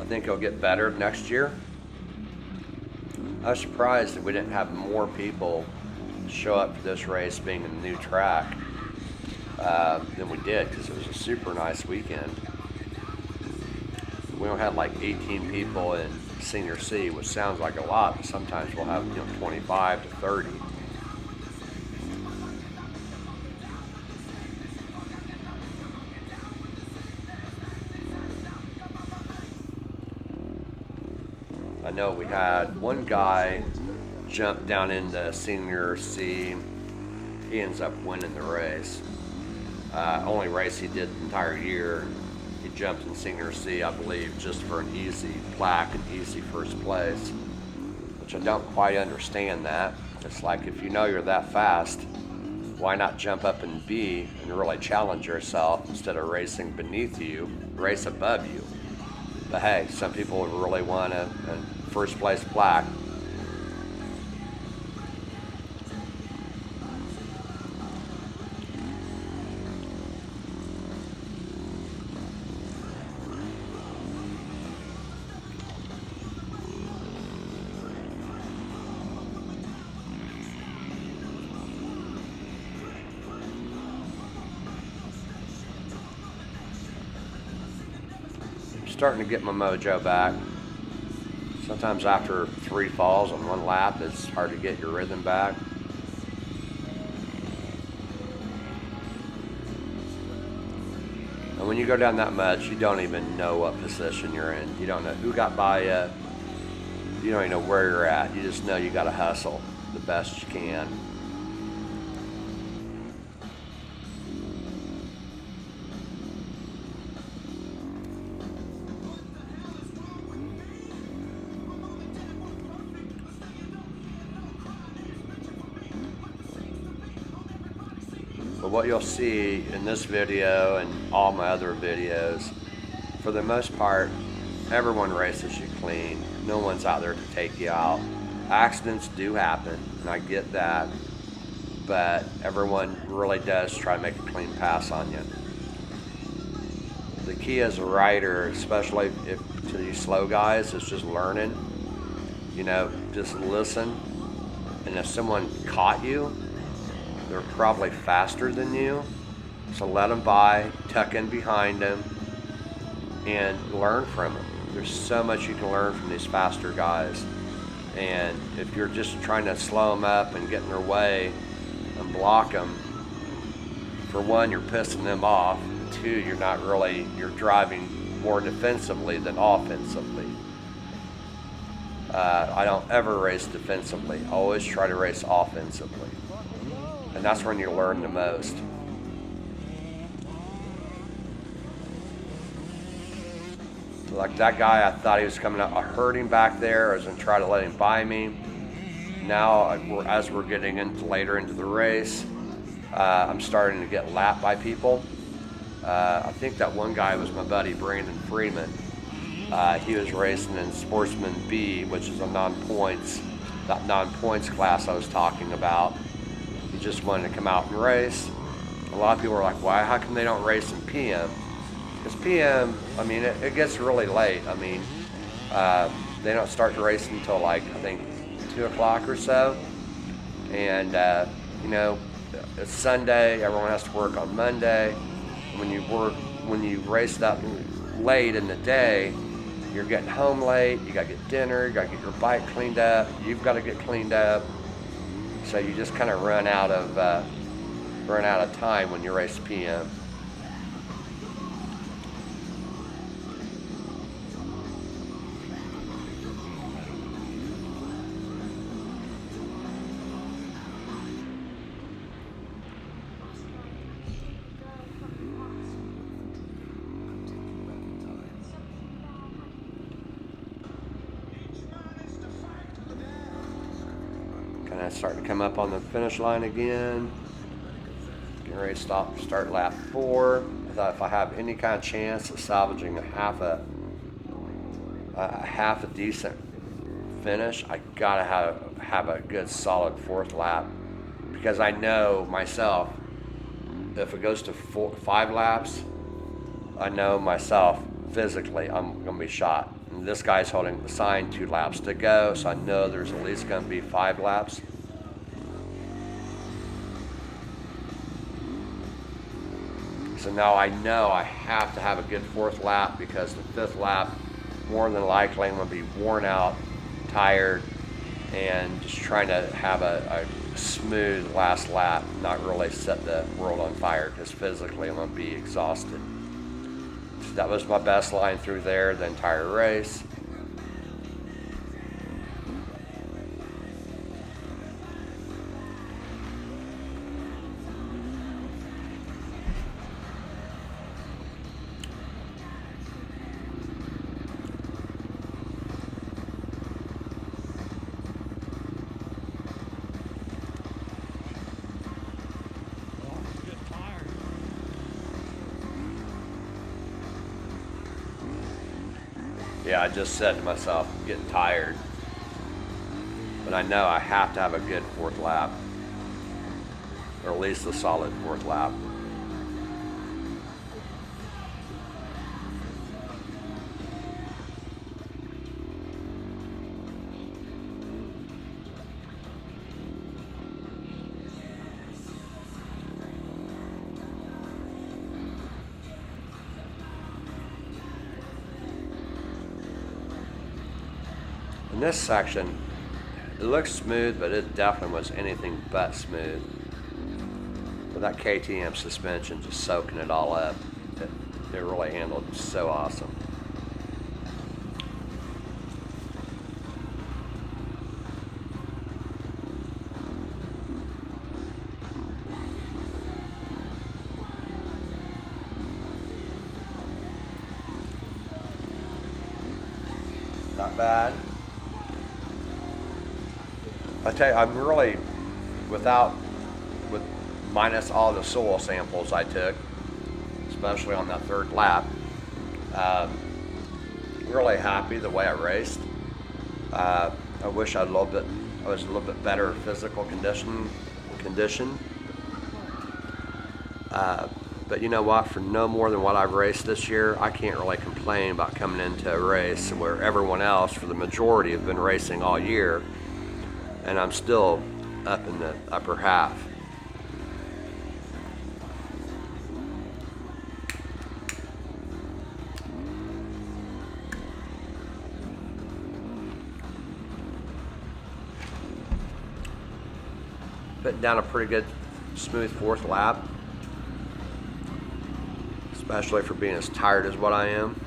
I think it'll get better next year. I was surprised that we didn't have more people show up for this race being a new track than we did, because it was a super nice weekend. We only had like 18 people in Senior C, which sounds like a lot, but sometimes we'll have 25 to 30. I know we had one guy jump down into Senior C. He ends up winning the race. Only race he did the entire year. He jumped in Senior C, I believe, just for an easy plaque and easy first place, which I don't quite understand that. It's like, if you know you're that fast, why not jump up in B and really challenge yourself instead of racing beneath you, race above you? But hey, some people would really want a first place plaque. Starting to get my mojo back. Sometimes after 3 falls on 1 lap, it's hard to get your rhythm back. And when you go down that much, you don't even know what position you're in. You don't know who got by you. You don't even know where you're at. You just know you got to hustle the best you can. But what you'll see in this video and all my other videos, for the most part, everyone races you clean. No one's out there to take you out. Accidents do happen, and I get that, but everyone really does try to make a clean pass on you. The key as a rider, especially to these slow guys, is just learning. Just listen, and if someone caught you, they're probably faster than you, so let them by, tuck in behind them, and learn from them. There's so much you can learn from these faster guys, and if you're just trying to slow them up and get in their way and block them, for one, you're pissing them off. too, you're driving more defensively than offensively. I don't ever race defensively. I always try to race offensively. And that's when you learn the most. Like that guy, I thought he was coming up. I heard him back there. I was going to try to let him by me. Now, as we're getting later into the race, I'm starting to get lapped by people. I think that one guy was my buddy, Brandon Freeman. He was racing in Sportsman B, which is a non-points class I was talking about. He just wanted to come out and race. A lot of people are like, why? How come they don't race in PM? Because PM, I mean, it gets really late. I mean, they don't start to race until like, I think, 2 o'clock or so. And, you know, it's Sunday, everyone has to work on Monday. When you race that late in the day, you're getting home late, you gotta get dinner, you gotta get your bike cleaned up, you've gotta get cleaned up. So you just kind of run out of time when you race PM. Starting to come up on the finish line again. Getting ready to start lap 4. I thought if I have any kind of chance of salvaging a half a decent finish, I gotta have a good solid 4th lap, because I know myself, if it goes to 5 laps, I know myself physically I'm gonna be shot. And this guy's holding the sign 2 laps to go, so I know there's at least gonna be 5 laps. So now I know I have to have a good 4th lap, because the 5th lap, more than likely, I'm going to be worn out, tired, and just trying to have a smooth last lap, not really set the world on fire, because physically I'm going to be exhausted. So that was my best line through there the entire race. Yeah, I just said to myself, I'm getting tired. But I know I have to have a good 4th lap, or at least a solid 4th lap. In this section, it looks smooth, but it definitely was anything but smooth. With that KTM suspension just soaking it all up, it really handled so awesome. Not bad. I tell you, I'm really, with minus all the soil samples I took, especially on that 3rd lap, really happy the way I raced. I wish I was a little bit better physical condition. But you know what? For no more than what I've raced this year, I can't really complain about coming into a race where everyone else, for the majority, have been racing all year, and I'm still up in the upper half. Putting down a pretty good smooth 4th lap. especially for being as tired as what I am.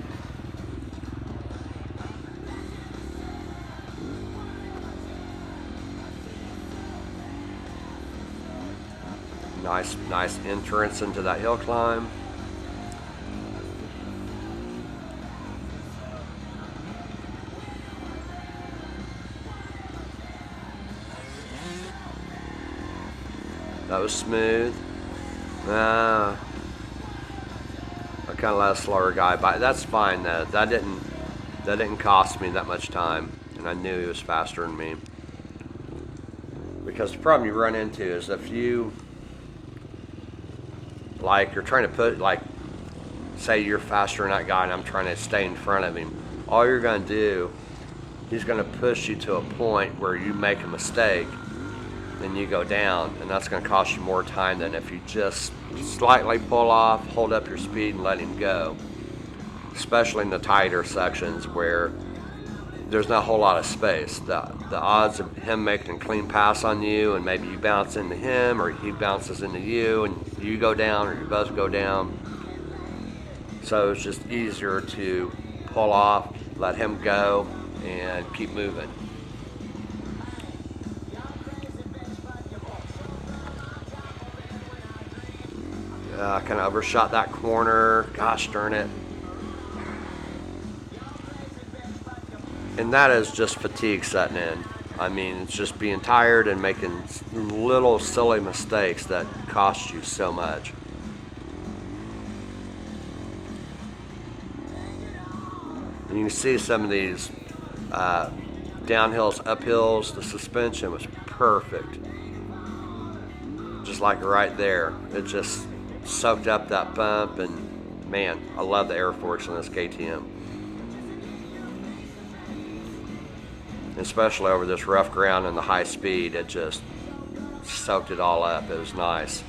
Nice entrance into that hill climb. That was smooth. I kind of let a slower guy by. That's fine though. That didn't cost me that much time, and I knew he was faster than me. Because the problem you run into is if you you're trying to put say you're faster than that guy, and I'm trying to stay in front of him. All you're going to do, he's going to push you to a point where you make a mistake. Then you go down, and that's going to cost you more time than if you just slightly pull off, hold up your speed, and let him go. Especially in the tighter sections where there's not a whole lot of space. The odds of him making a clean pass on you, and maybe you bounce into him, or he bounces into you, and you go down, or you both go down. So it's just easier to pull off, let him go, and keep moving. I kind of overshot that corner. Gosh darn it. And that is just fatigue setting in. I mean, it's just being tired and making little silly mistakes that cost you so much. And you can see some of these downhills, uphills, the suspension was perfect. Just like right there. It just soaked up that bump, and man, I love the air force on this KTM. Especially over this rough ground and the high speed, it just soaked it all up. It was nice.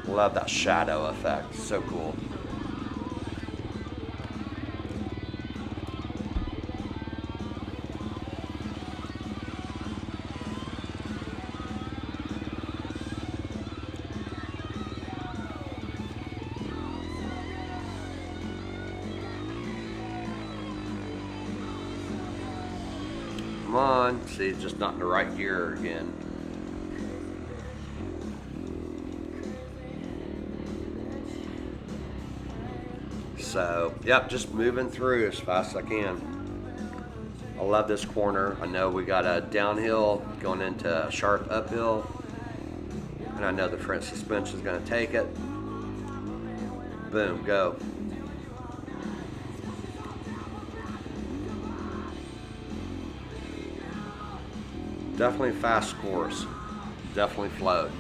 Love that shadow effect, so cool. Come on, see, it's just not in the right gear again. So, yep, just moving through as fast as I can. I love this corner. I know we got a downhill going into a sharp uphill, and I know the front suspension is going to take it. Boom, go. Definitely fast course. Definitely flowed.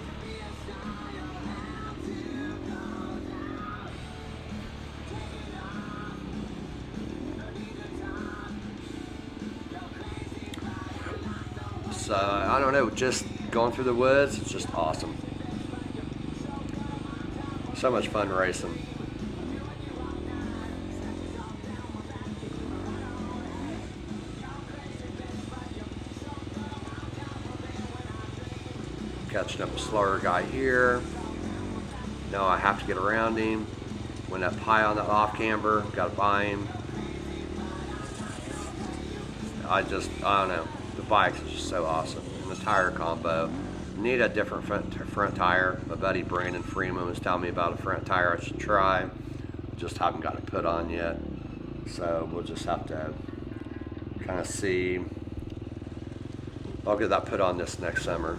So, I don't know, just going through the woods, it's just awesome. So much fun racing. Catching up a slower guy here. Now I have to get around him. Went up high on that off camber, got to buy him. I don't know. The bikes are just so awesome. And the tire combo. Need a different front tire. My buddy Brandon Freeman was telling me about a front tire I should try. Just haven't got it put on yet. So we'll just have to kind of see. I'll get that put on this next summer.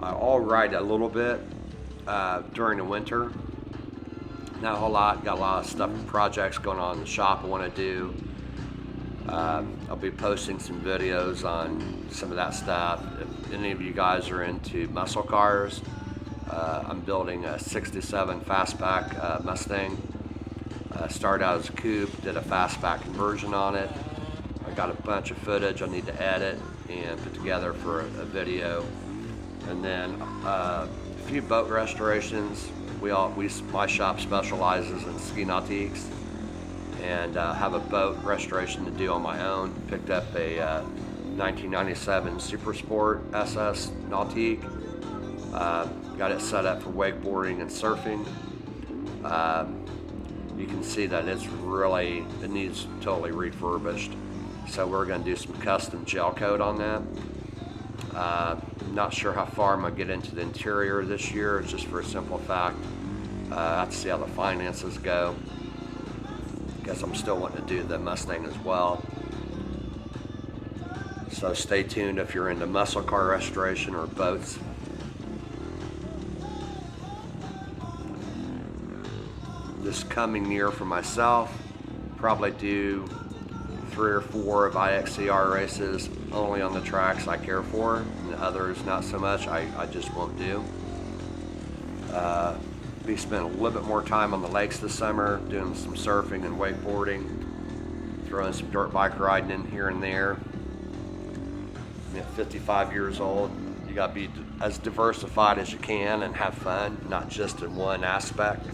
I'll ride a little bit during the winter. Not a whole lot. Got a lot of stuff, projects going on in the shop I want to do. I'll be posting some videos on some of that stuff. If any of you guys are into muscle cars, I'm building a 67 fastback Mustang. Started out as a coupe, did a fastback conversion on it. I got a bunch of footage I need to edit and put together for a video. And then a few boat restorations, My shop specializes in ski nautiques, and have a boat restoration to do on my own. Picked up a 1997 Super Sport SS Nautique. Got it set up for wakeboarding and surfing. You can see that it needs totally refurbished. So we're going to do some custom gel coat on that. Not sure how far I'm going to get into the interior this year, just for a simple fact. I have to see how the finances go. Guess I'm still wanting to do the Mustang as well. So stay tuned if you're into muscle car restoration or boats. This coming year for myself, probably do 3 or 4 of IXCR races only on the tracks I care for, and others not so much. I just won't do. Be spending a little bit more time on the lakes this summer, doing some surfing and wakeboarding, throwing some dirt bike riding in here and there. At 55 years old, you gotta be as diversified as you can and have fun, not just in one aspect.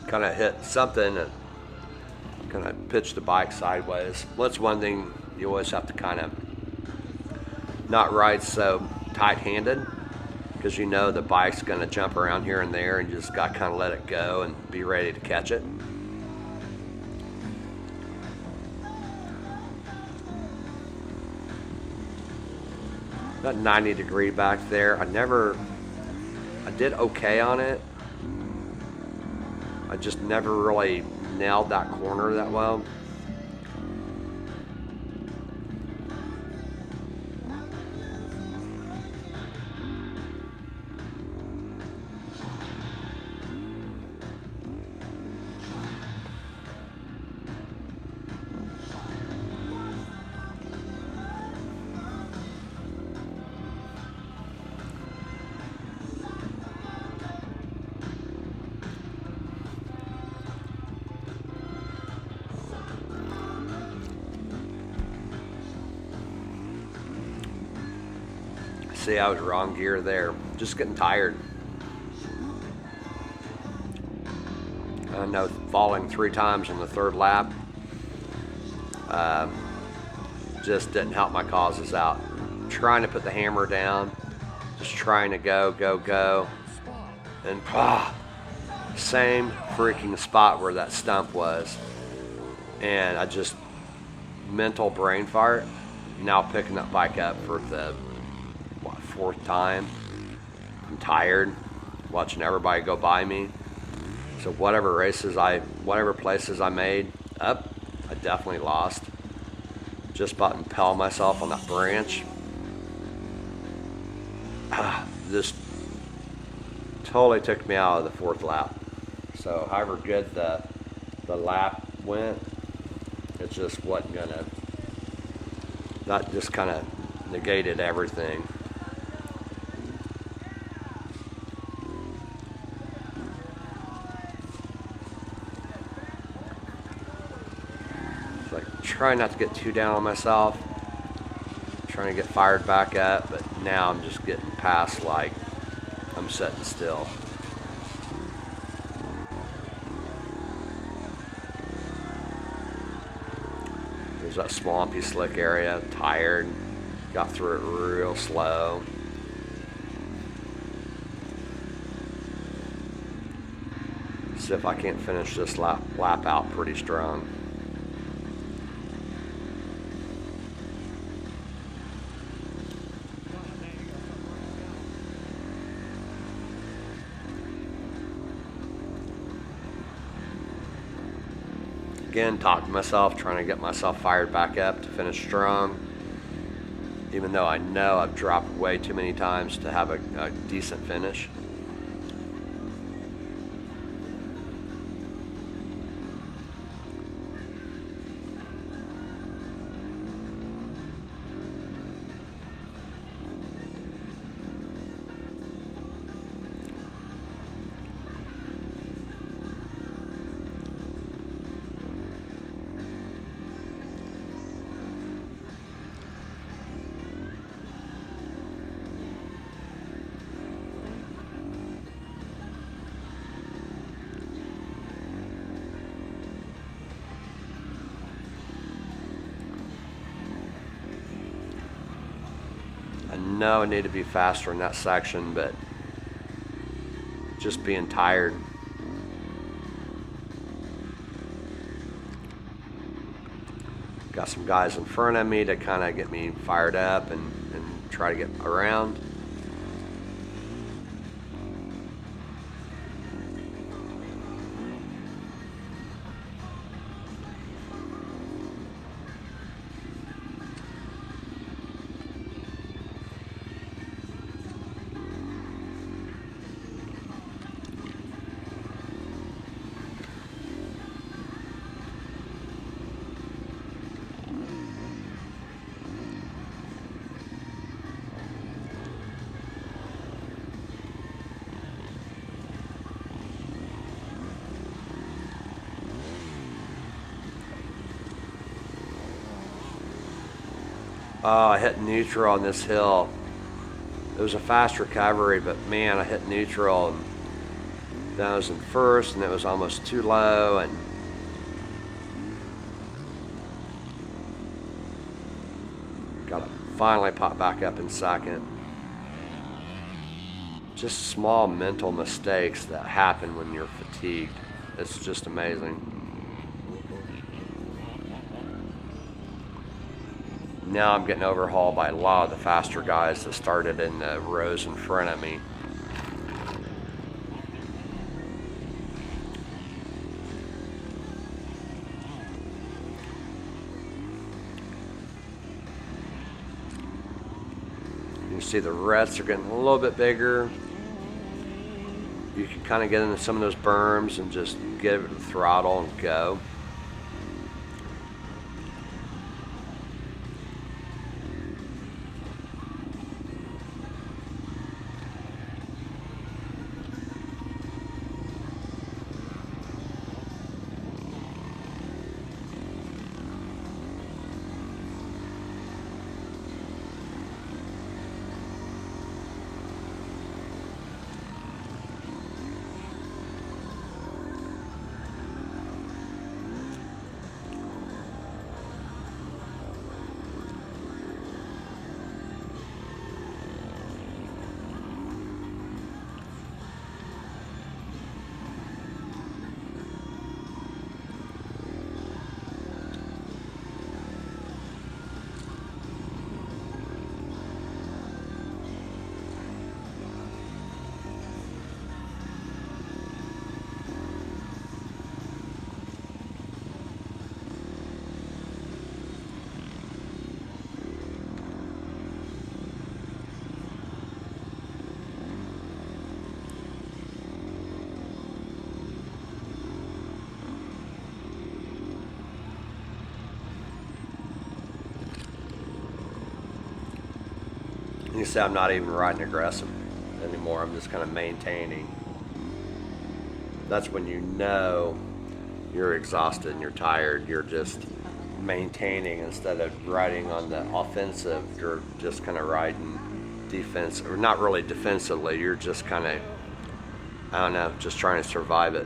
Kind of hit something and kind of pitched the bike sideways. Well, that's one thing you always have to kind of not ride so tight-handed, because you know the bike's going to jump around here and there, and you just got to kind of let it go and be ready to catch it. That 90-degree back there, I did okay on it. I just never really nailed that corner that well. See, I was wrong gear there. Just getting tired. I know falling 3 times on the 3rd lap just didn't help my causes out. Trying to put the hammer down, just trying to go, and same freaking spot where that stump was. And I just, mental brain fart, now picking that bike up for the 4th time. I'm tired, watching everybody go by me. So whatever places I made up, I definitely lost. Just about impaled myself on that branch. This totally took me out of the 4th lap. So however good the lap went, it just wasn't gonna, that just kind of negated everything. Trying not to get too down on myself, trying to get fired back up, but now I'm just getting past, like, I'm sitting still. There's that swampy, slick area, tired, got through it real slow. See if I can't finish this lap out pretty strong. Again, talk to myself, trying to get myself fired back up to finish strong. even though I know I've dropped way too many times to have a decent finish. I know I need to be faster in that section, but just being tired. Got some guys in front of me to kind of get me fired up and try to get around. Oh, I hit neutral on this hill. It was a fast recovery, but man, I hit neutral and then I was in first and it was almost too low, and gotta finally pop back up in second. Just small mental mistakes that happen when you're fatigued. It's just amazing. Now I'm getting overhauled by a lot of the faster guys that started in the rows in front of me. You see the ruts are getting a little bit bigger. You can kind of get into some of those berms and just give it the throttle and go. You see, I'm not even riding aggressive anymore. I'm just kind of maintaining. That's when you know you're exhausted and you're tired. You're just maintaining instead of riding on the offensive. You're just kind of riding defense, or not really defensively. You're just kind of, I don't know, just trying to survive it.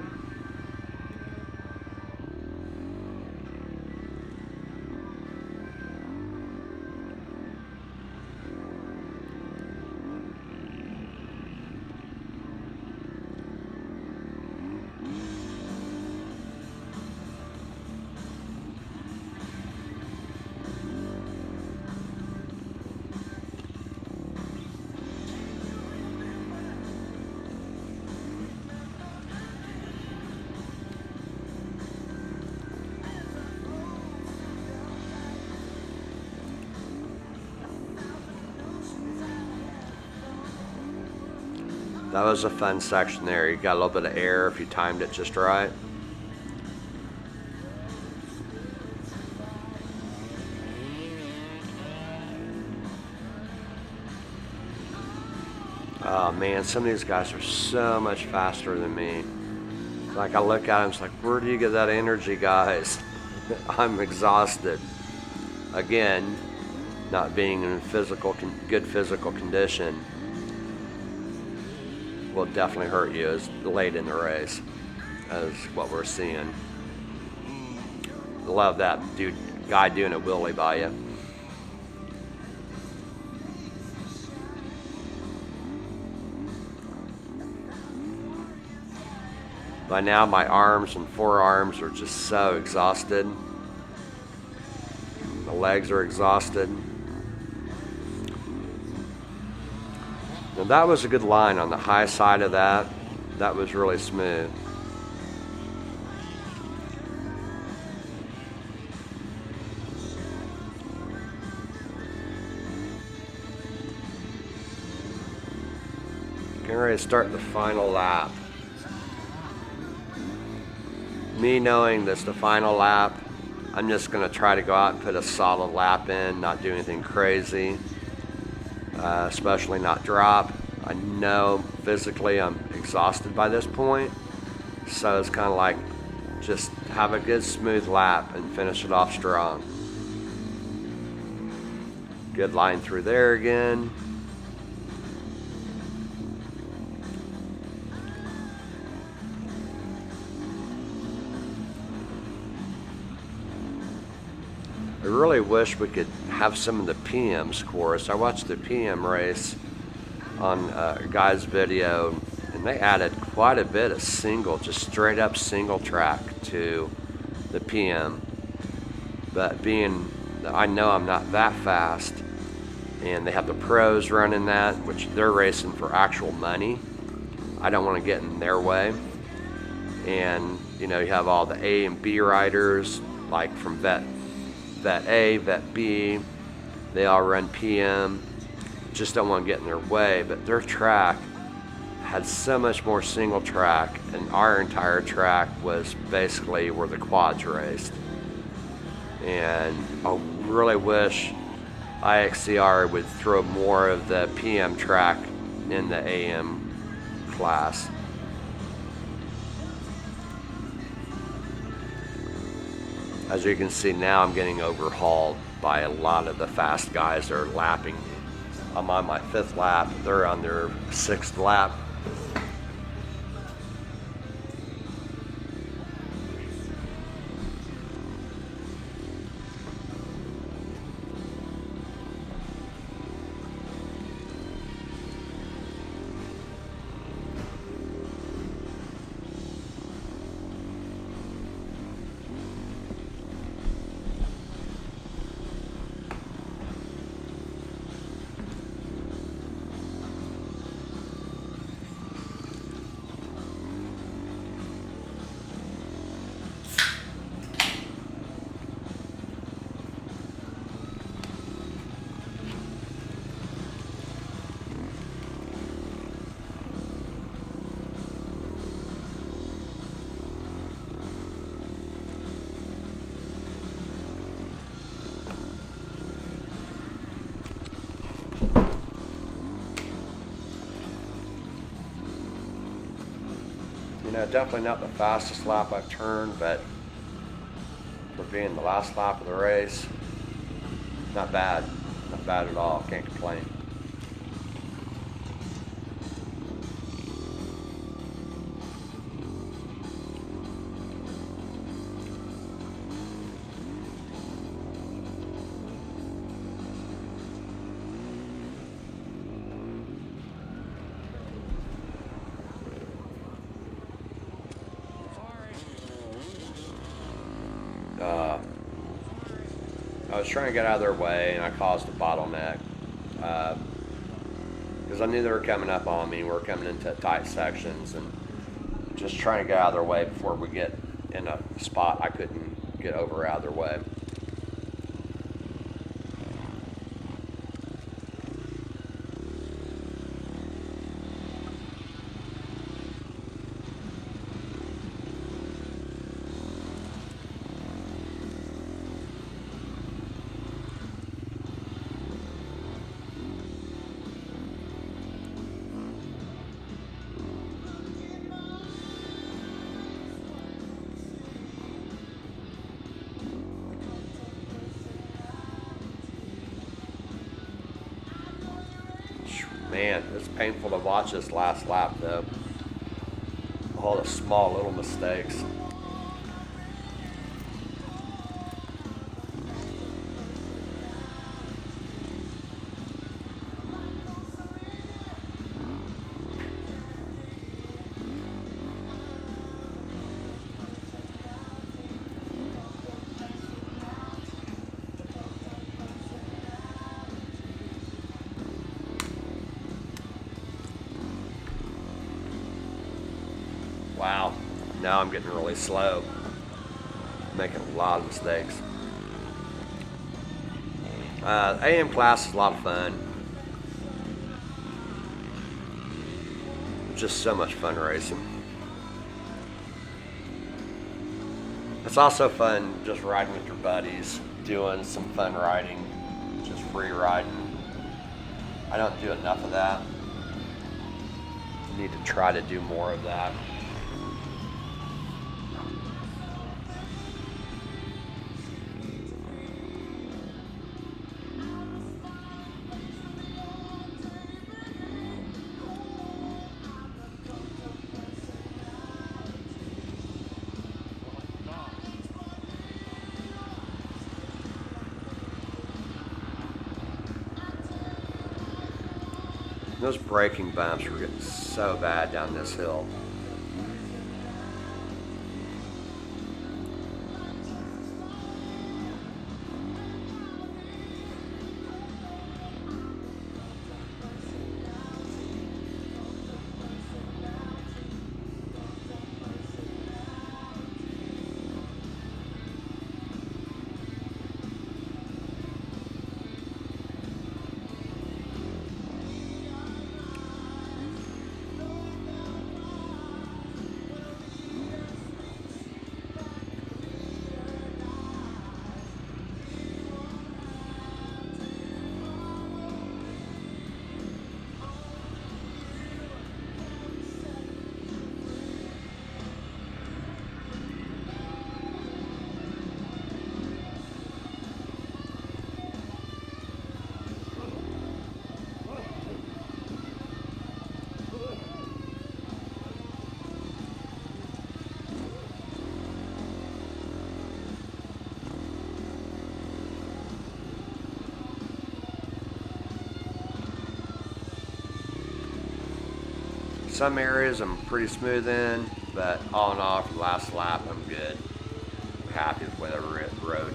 That was a fun section there. You got a little bit of air if you timed it just right. Oh man, some of these guys are so much faster than me. Like I look at them, it's like, where do you get that energy, guys? I'm exhausted. Again, not being in good physical condition will definitely hurt you as late in the race, as what we're seeing. Love that guy doing a wheelie by you. By now, my arms and forearms are just so exhausted. The legs are exhausted. Now that was a good line on the high side of that. That was really smooth. Getting ready to start the final lap. Me knowing this is the final lap, I'm just going to try to go out and put a solid lap in, not do anything crazy, especially not drop. I know physically I'm exhausted by this point, so it's kind of like just have a good smooth lap and finish it off strong. Good line through there again. I really wish we could have some of the PM scores. I watched the PM race on a guy's video, and they added quite a bit of just straight up single track to the PM. But being, I know I'm not that fast, and they have the pros running that, which they're racing for actual money. I don't want to get in their way. And, you know, you have all the A and B riders, like from Vet A, Vet B, they all run PM. Just don't want to get in their way, but their track had so much more single track, and our entire track was basically where the quads raced. And I really wish IXCR would throw more of the PM track in the AM class. As you can see now, I'm getting overhauled by a lot of the fast guys that are lapping me. I'm on my 5th lap, they're on their 6th lap. Definitely not the fastest lap I've turned, but for being the last lap of the race, not bad. Not bad at all. Can't complain. I was trying to get out of their way, and I caused a bottleneck because I knew they were coming up on me. We're coming into tight sections, and just trying to get out of their way before we get in a spot I couldn't get over out of their way. Man, it's painful to watch this last lap though. All the small little mistakes. Wow, now I'm getting really slow. Making a lot of mistakes. AM class is a lot of fun. Just so much fun racing. It's also fun just riding with your buddies, doing some fun riding, just free riding. I don't do enough of that. Need to try to do more of that. Those braking bumps were getting so bad down this hill. Some areas I'm pretty smooth in, but all in all, for the last lap, I'm good. I'm happy with whatever it rode.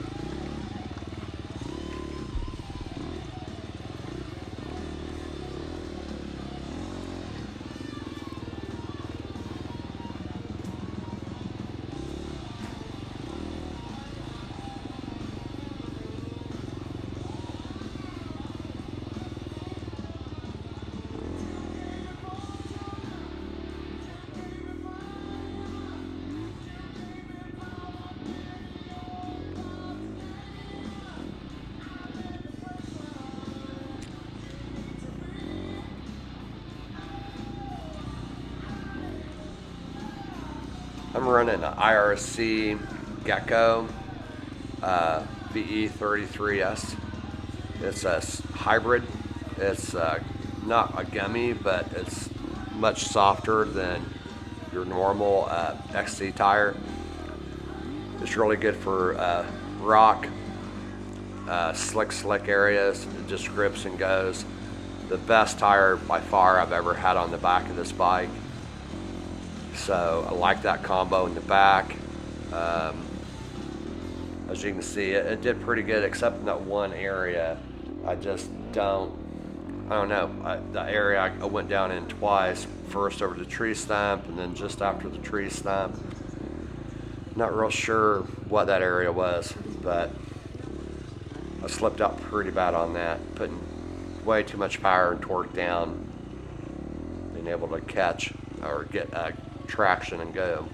I'm running an IRC Gecko VE33S. It's a hybrid. It's not a gummy, but it's much softer than your normal XC tire. It's really good for rock, slick areas. It just grips and goes. The best tire by far I've ever had on the back of this bike. So I like that combo in the back. As you can see, it did pretty good, except in that one area. I don't know. The area I went down in twice, first over the tree stump and then just after the tree stump. Not real sure what that area was, but I slipped out pretty bad on that, putting way too much power and torque down, being able to catch or get traction and go.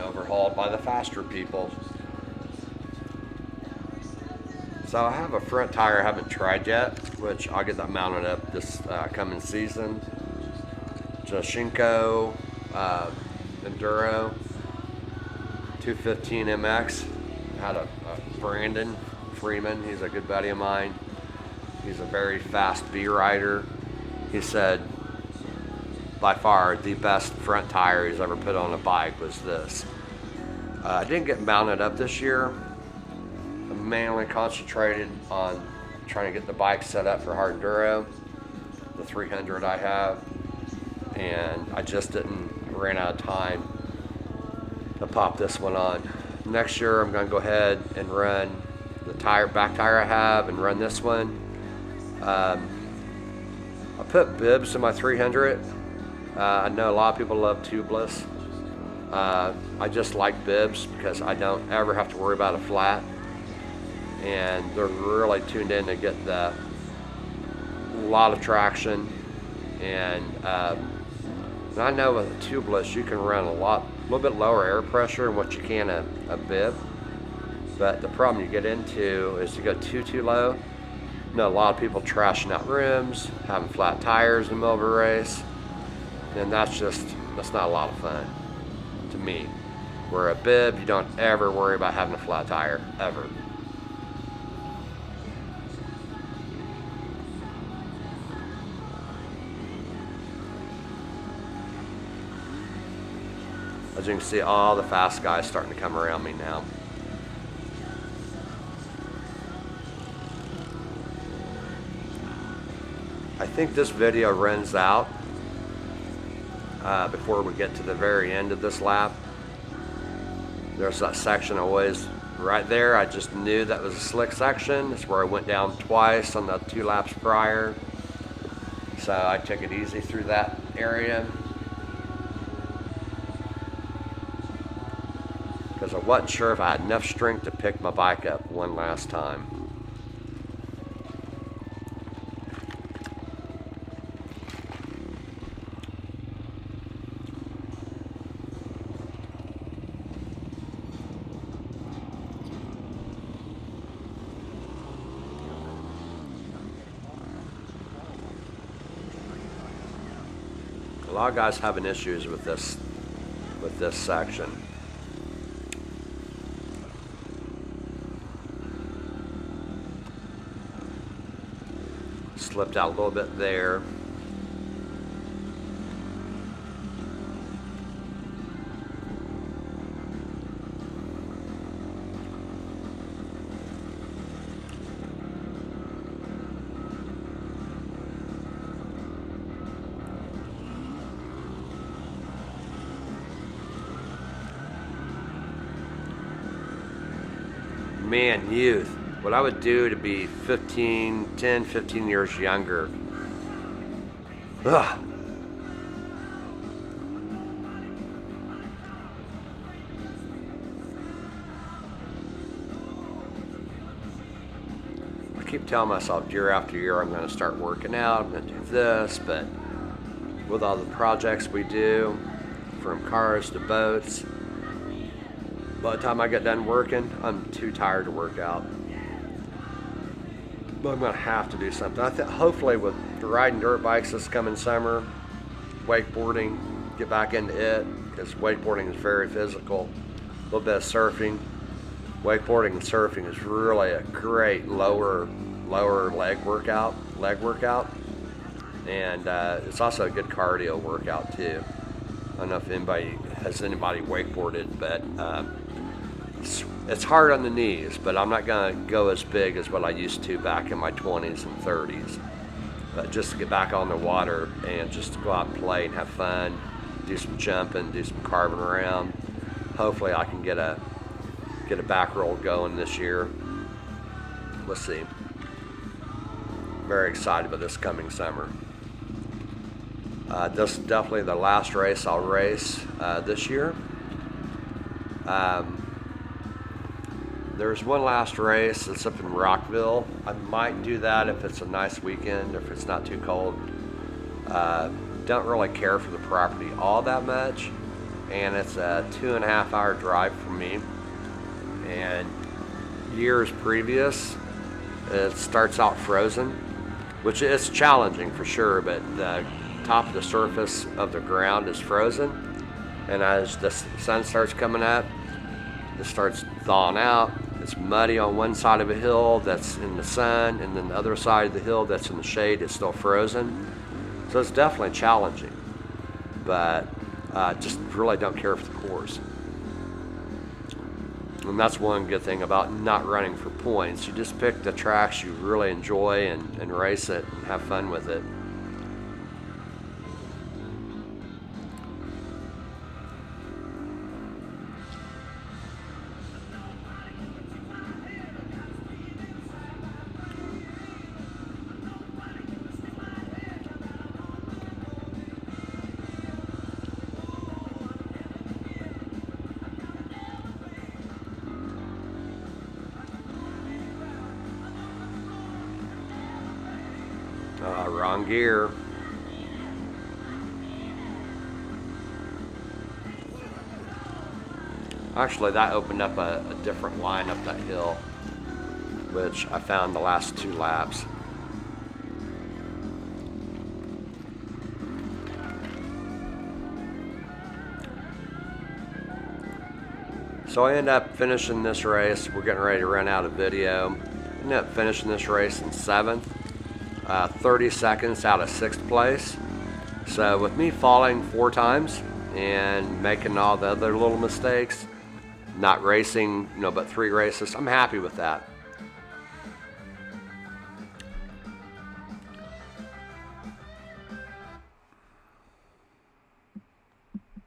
overhauled by the faster people. So I have a front tire I haven't tried yet, which I'll get that mounted up this coming season. Jashinko Enduro 215 MX. Had a Brandon Freeman, he's a good buddy of mine. He's a very fast B rider. He said by far the best front tire he's ever put on a bike was this. I didn't get mounted up this year. I mainly concentrated on trying to get the bike set up for hard enduro, the 300 I have, and I just ran out of time to pop this one on. Next year I'm going to go ahead and run the back tire I have and run this one. I put bibs in my 300. I know a lot of people love tubeless. I just like bibs because I don't ever have to worry about a flat, and they're really tuned in to get a lot of traction. And I know with a tubeless you can run a little bit lower air pressure than what you can a bib, but the problem you get into is you go too low. You know, a lot of people trashing out rims, having flat tires in the middle of a race, and that's not a lot of fun to me. Where a bib, you don't ever worry about having a flat tire, ever. As you can see, all the fast guys starting to come around me now. I think this video runs out before we get to the very end of this lap. There's that section always right there. I just knew that was a slick section. It's where I went down twice on the 2 laps prior. So I took it easy through that area, because I wasn't sure if I had enough strength to pick my bike up one last time. A lot of guys having issues with this section. Slipped out a little bit there. Man, youth. What I would do to be 10, 15 years younger. Ugh. I keep telling myself year after year I'm going to start working out, I'm going to do this, but with all the projects we do, from cars to boats, by the time I get done working, I'm too tired to work out. But I'm going to have to do something. I think hopefully with riding dirt bikes this coming summer, wakeboarding, get back into it, because wakeboarding is very physical. A little bit of surfing. Wakeboarding and surfing is really a great lower leg workout. And it's also a good cardio workout too. I don't know if anybody wakeboarded, but it's hard on the knees, but I'm not going to go as big as what I used to back in my 20s and 30s. But just to get back on the water and just to go out and play and have fun, do some jumping, do some carving around. Hopefully I can get a back roll going this year. We'll see. Very excited about this coming summer. This is definitely the last race I'll race this year. There's one last race. It's up in Rockville. I might do that if it's a nice weekend, if it's not too cold. Don't really care for the property all that much, and it's a 2.5 hour drive for me. And years previous, it starts out frozen, which is challenging for sure, but the top of the surface of the ground is frozen, and as the sun starts coming up, it starts thawing out. It's muddy on one side of a hill that's in the sun, and then the other side of the hill that's in the shade is still frozen. So it's definitely challenging, but just really don't care for the course. And that's one good thing about not running for points. You just pick the tracks you really enjoy and race it and have fun with it. Wrong gear. Actually, that opened up a different line up that hill, which I found the last 2 laps. So I end up finishing this race. We're getting ready to run out of video. I end up finishing this race in 7th. 30 seconds out of 6th place. So with me falling 4 times and making all the other little mistakes, not racing, but 3 races, I'm happy with that.